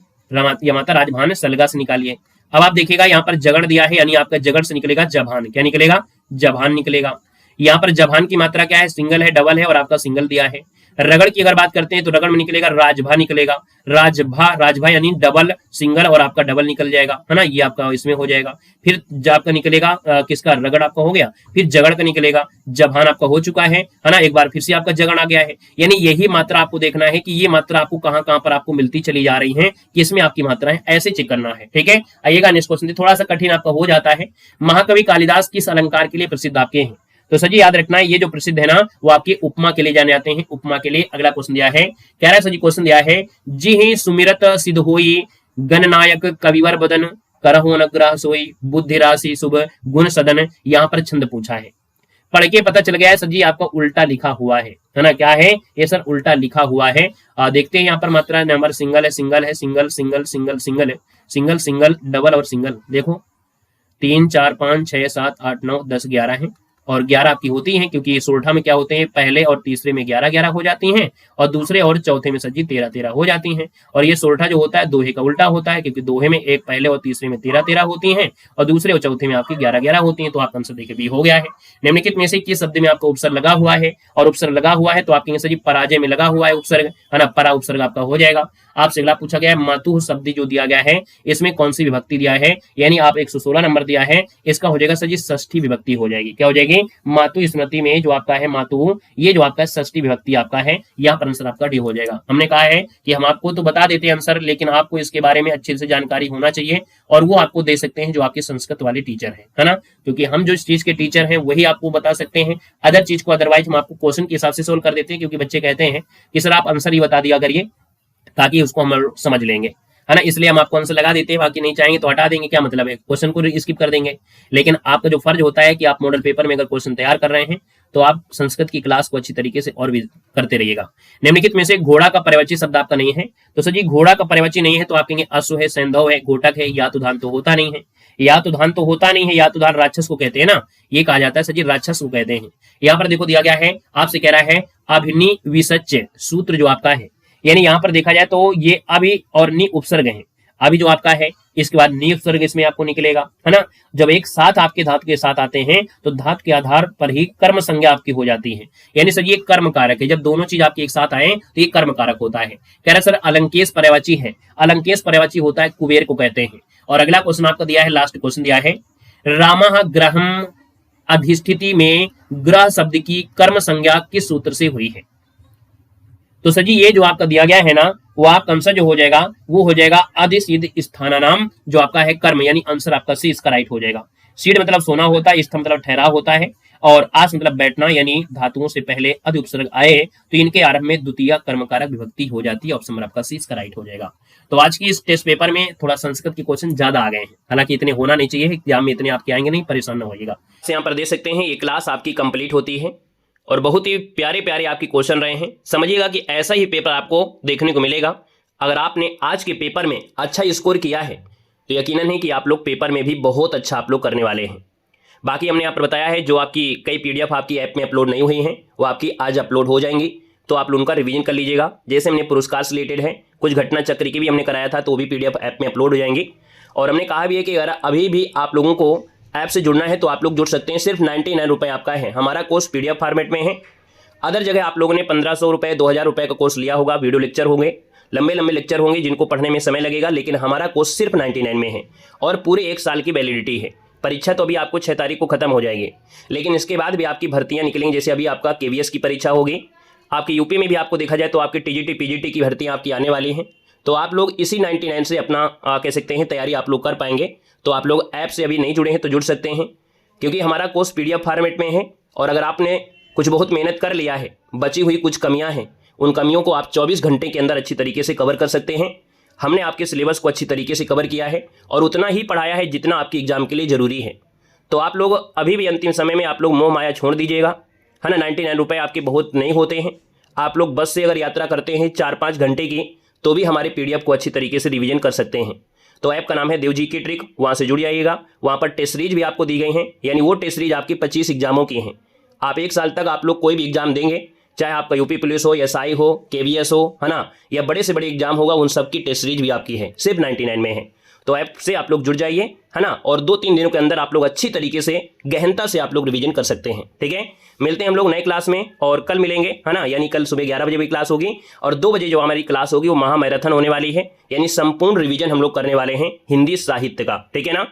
यमाता राजभान सलगा से निकालिए। अब आप देखिएगा यहाँ पर जगण दिया है, यानी आपका जगण से निकलेगा जभान, क्या निकलेगा, जभान निकलेगा। यहाँ पर जभान की मात्रा क्या है, सिंगल है, डबल है, और आपका सिंगल दिया है। रगड़ की अगर बात करते हैं तो रगड़ में निकलेगा राजभा निकलेगा, राजभा, राजभा यानी डबल सिंगल और आपका डबल निकल जाएगा, है ना, ये आपका इसमें हो जाएगा। फिर आपका निकलेगा किसका, रगड़ आपका हो गया, फिर जगड़ का निकलेगा, जभान आपका हो चुका है ना, एक बार फिर से आपका जगड़ आ गया है। यानी यही मात्रा आपको देखना है कि ये मात्रा आपको कहां कहां पर आपको मिलती चली जा रही है, किसमें आपकी मात्रा है, ऐसे चेक करना है, ठीक है। आइएगा नेक्स्ट क्वेश्चन, थोड़ा सा कठिन आपका हो जाता है। महाकवि कालिदास किस अलंकार के लिए प्रसिद्ध आपके हैं, तो सर जी याद रखना है ये जो प्रसिद्ध है ना, वो आपके उपमा के लिए जाने आते हैं, उपमा के लिए। अगला क्वेश्चन दिया है, कह रहा है सर जी क्वेश्चन दिया है, जी ही सुमिरत सिद्ध होई, गणनायक कविवर बदन, करहो नग्रह सोई, बुद्धि राशि शुभ गुण सदन, यहाँ पर छंद पूछा है। पढ़ के पता चल गया है सर जी आपका उल्टा लिखा हुआ है ना, क्या है ये सर, उल्टा लिखा हुआ है। देखते हैं यहाँ पर मात्रा नंबर सिंगल है, सिंगल है, सिंगल सिंगल सिंगल सिंगल है, सिंगल सिंगल डबल और सिंगल, देखो 3 4 5 6 7 8 9 10 11 है, और 11 आपकी होती हैं, क्योंकि सोलठा में क्या होते हैं, पहले और तीसरे में 11 11 हो जाती हैं, और दूसरे और चौथे में सर जी 13 13 हो जाती हैं। और ये सोलठा जो होता है दोहे का उल्टा होता है, क्योंकि दोहे में एक पहले और तीसरे में 13 13 होती हैं, और दूसरे और चौथे में आपकी 11 11 होती हैं। तो आपका आंसर देखिए बी हो गया है। निम्नलिखित में से किस शब्द में आपका उपसर्ग लगा हुआ है, और उपसर्ग लगा हुआ है तो आपके सर जी पराजय में लगा हुआ है उपसर्ग, है ना, परा उपसर्ग आपका हो जाएगा। आपसे अगला पूछा गया है, मातुह शब्द जो दिया गया है इसमें कौन सी विभक्ति दिया है, यानी आप 116 नंबर दिया है, इसका हो जाएगा सर जी षष्ठी विभक्ति हो जाएगी, क्या हो जाएगी, मातु स्मृति में जो आपका है मातु, ये जो आपका षष्ठी विभक्ति आपका है, यहाँ पर आंसर आपका डी हो जाएगा। हमने कहा है कि हम आपको तो बता देते हैं आंसर, लेकिन आपको इसके बारे में अच्छे से जानकारी होना चाहिए, और वो आपको दे सकते हैं जो आपके संस्कृत वाले टीचर है ना, क्योंकि हम जो इस चीज के टीचर हैं वही आपको बता सकते हैं, अदर चीज को अदरवाइज हम आपको क्वेश्चन के हिसाब से सोल्व कर देते हैं, क्योंकि बच्चे कहते हैं कि सर आप आंसर ही बता दिया करिए ताकि उसको हम समझ लेंगे, है ना, इसलिए हम आपको आंसर लगा देते हैं, बाकी नहीं चाहेंगे तो हटा देंगे, क्या मतलब है, क्वेश्चन को स्किप कर देंगे। लेकिन आपका जो फर्ज होता है कि आप मॉडल पेपर में अगर क्वेश्चन तैयार कर रहे हैं तो आप संस्कृत की क्लास को अच्छी तरीके से और भी करते रहिएगा। निम्नलिखित में से घोड़ा का पर्यायवाची शब्द आपका नहीं है, तो सर जी घोड़ा का पर्यायवाची नहीं है तो आप कहेंगे अश्व है, सैंधव है, घोटक है, यातुधान तो होता नहीं है, यातुधान तो होता नहीं है, यातुधान राक्षस को कहते हैं ना, ये कहा जाता है सर जी राक्षस को कहते हैं। यहाँ पर देखो दिया गया है, आपसे कह रहा है अभिनि विसच्य सूत्र जो आपका है, यानी यहाँ पर देखा जाए तो ये अभि और नि उपसर्ग है, अभी जो आपका है इसके बाद नि उपसर्ग इसमें आपको निकलेगा, है ना। जब एक साथ आपके धातु के साथ आते हैं तो धातु के आधार पर ही कर्म संज्ञा आपकी हो जाती है, यानी सर ये कर्म कारक है, जब दोनों चीज आपके एक साथ आए तो ये कर्म कारक होता है। कह रहे सर अलंकेश पर्यायवाची है, अलंकेश पर्यायवाची होता है कुबेर को कहते हैं। और अगला क्वेश्चन आपका दिया है, लास्ट क्वेश्चन दिया है, रामः ग्रहम अधिष्ठिति में ग्रह शब्द की कर्म संज्ञा किस सूत्र से हुई है, तो सर जी ये जो आपका दिया गया है ना, वो आपका आंसर जो हो जाएगा वो हो जाएगा अधिसिद्ध स्थानानाम जो आपका है कर्म, यानी आंसर आपका सी इसका राइट हो जाएगा। सीड मतलब सोना होता है, स्थ मतलब ठहराव होता है, और आस मतलब बैठना यानी धातुओं से पहले अधि उपसर्ग आए तो इनके आरंभ में द्वितीय कर्मकारक विभक्ति हो जाती है। ऑप्शन नंबर आपका सी इसका राइट हो जाएगा। तो आज की इस टेस्ट पेपर में थोड़ा संस्कृत के क्वेश्चन ज्यादा आ गए हैं, हालांकि इतने होना नहीं चाहिए, एग्जाम में इतने आपके आएंगे नहीं, परेशान न होइएगा। यहाँ पर देख सकते हैं ये क्लास आपकी कंप्लीट होती है और बहुत ही प्यारे प्यारे आपके क्वेश्चन रहे हैं। समझिएगा कि ऐसा ही पेपर आपको देखने को मिलेगा। अगर आपने आज के पेपर में अच्छा स्कोर किया है तो यकीनन है कि आप लोग पेपर में भी बहुत अच्छा आप लोग करने वाले हैं। बाकी हमने यहाँ पर बताया है जो आपकी कई पीडीएफ आपकी ऐप में अपलोड नहीं हुई हैं वो आपकी आज अपलोड हो जाएंगी, तो आप लोग उनका रिवीजन कर लीजिएगा। जैसे हमने पुरस्कार से रिलेटेड है, कुछ घटना चक्र की भी हमने कराया था तो वो भी पीडीएफ ऐप में अपलोड हो जाएंगी। और हमने कहा भी है कि अगर अभी भी आप लोगों को ऐप से जुड़ना है तो आप लोग जुड़ सकते हैं। सिर्फ 99 रुपये आपका है। हमारा कोर्स पीडीएफ फॉर्मेट में है। अदर जगह आप लोगों ने 1500 रुपये 2000 रुपये का कोर्स लिया होगा, वीडियो लेक्चर होंगे, लंबे लंबे लेक्चर होंगे जिनको पढ़ने में समय लगेगा, लेकिन हमारा कोर्स सिर्फ 99 में है और पूरे 1 साल की वैलिडिटी है। परीक्षा तो अभी आपको 6 तारीख को खत्म हो जाएगी, लेकिन इसके बाद भी आपकी भर्तियां निकलेंगी। जैसे अभी आपका केवीएस की परीक्षा होगी, आपकी यूपी में भी आपको देखा जाए तो आपकी टीजीटी पीजीटी की भर्तियां आपकी आने वाली हैं। तो आप लोग इसी 99 से अपना कह सकते हैं तैयारी आप लोग कर पाएंगे। तो आप लोग ऐप से अभी नहीं जुड़े हैं तो जुड़ सकते हैं, क्योंकि हमारा कोर्स पीडीएफ फॉर्मेट में है। और अगर आपने कुछ बहुत मेहनत कर लिया है, बची हुई कुछ कमियां हैं, उन कमियों को आप 24 घंटे के अंदर अच्छी तरीके से कवर कर सकते हैं। हमने आपके सिलेबस को अच्छी तरीके से कवर किया है और उतना ही पढ़ाया है जितना आपकी एग्जाम के लिए ज़रूरी है। तो आप लोग अभी भी अंतिम समय में आप लोग मोह माया छोड़ दीजिएगा, है ना। 99 रुपये आपके बहुत नहीं होते हैं। आप लोग बस से अगर यात्रा करते हैं 4-5 घंटे की तो भी हमारे पीडीएफ को अच्छी तरीके से रिवीजन कर सकते हैं। तो ऐप का नाम है देव जी की ट्रिक, वहाँ से जुड़ जाइएगा। वहाँ पर टेस्ट सीरीज भी आपको दी गई हैं, यानी वो टेस्ट सीरीज आपकी 25 एग्जामों की हैं। आप 1 साल तक आप लोग कोई भी एग्जाम देंगे, चाहे आपका यूपी पुलिस हो, एसआई हो, केवीएस हो, है ना, या बड़े से बड़े एग्जाम होगा, उन सब की टेस्ट सीरीज भी आपकी है, सिर्फ 99 में है। तो ऐप से आप लोग जुड़ जाइए, है ना, और 2-3 दिनों के अंदर आप लोग अच्छी तरीके से गहनता से आप लोग रिवीजन कर सकते हैं। ठीक है, मिलते हैं हम लोग नए क्लास में और कल मिलेंगे, है ना। यानी कल सुबह 11 बजे भी क्लास होगी और 2 बजे जो हमारी क्लास होगी वो महा मैराथन होने वाली है, यानी संपूर्ण रिवीजन हम लोग करने वाले हैं हिंदी साहित्य का। ठीक है ना,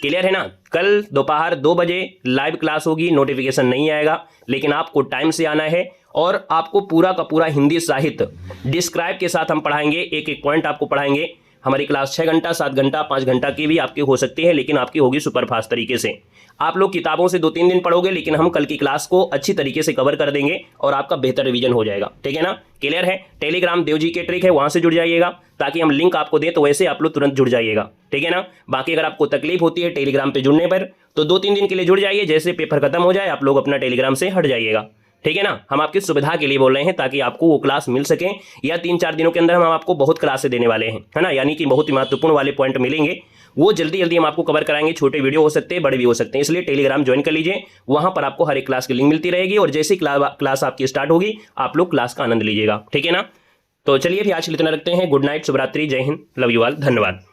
क्लियर है ना। कल दोपहर 2 बजे लाइव क्लास होगी, नोटिफिकेशन नहीं आएगा, लेकिन आपको टाइम से आना है और आपको पूरा का पूरा हिंदी साहित्य डिस्क्राइब के साथ हम पढ़ाएंगे। एक एक पॉइंट आपको पढ़ाएंगे। हमारी क्लास 6 घंटा, 7 घंटा, 5 घंटा की भी आपकी हो सकती है, लेकिन आपकी होगी सुपरफास्ट तरीके से। आप लोग किताबों से 2-3 दिन पढ़ोगे, लेकिन हम कल की क्लास को अच्छी तरीके से कवर कर देंगे और आपका बेहतर रिवीजन हो जाएगा। ठीक है ना, क्लियर है। टेलीग्राम देव जी के ट्रिक है, वहां से जुड़ जाइएगा ताकि हम लिंक आपको दें तो वैसे आप लोग तुरंत जुड़ जाइएगा। ठीक है ना। बाकी अगर आपको तकलीफ होती है टेलीग्राम पे जुड़ने पर तो 2-3 दिन के लिए जुड़ जाइए, जैसे पेपर खत्म हो जाए आप लोग अपना टेलीग्राम से हट जाइएगा। ठीक है ना, हम आपकी सुविधा के लिए बोल रहे हैं ताकि आपको वो क्लास मिल सके, या 3-4 दिनों के अंदर हम आपको बहुत क्लासें देने वाले हैं, है ना, यानी कि बहुत ही महत्वपूर्ण वाले पॉइंट मिलेंगे, वो जल्दी जल्दी हम आपको कवर कराएंगे। छोटे वीडियो हो सकते हैं, बड़े भी हो सकते हैं, इसलिए टेलीग्राम ज्वाइन कर लीजिए। वहां पर आपको हर एक क्लास की लिंक मिलती रहेगी और जैसे क्लास आपकी स्टार्ट होगी आप लोग क्लास का आनंद लीजिएगा। ठीक है ना, तो चलिए फिर आज के लिए इतना रखते हैं। गुड नाइट, शुभरात्रि, जय हिंद, लव यू ऑल, धन्यवाद।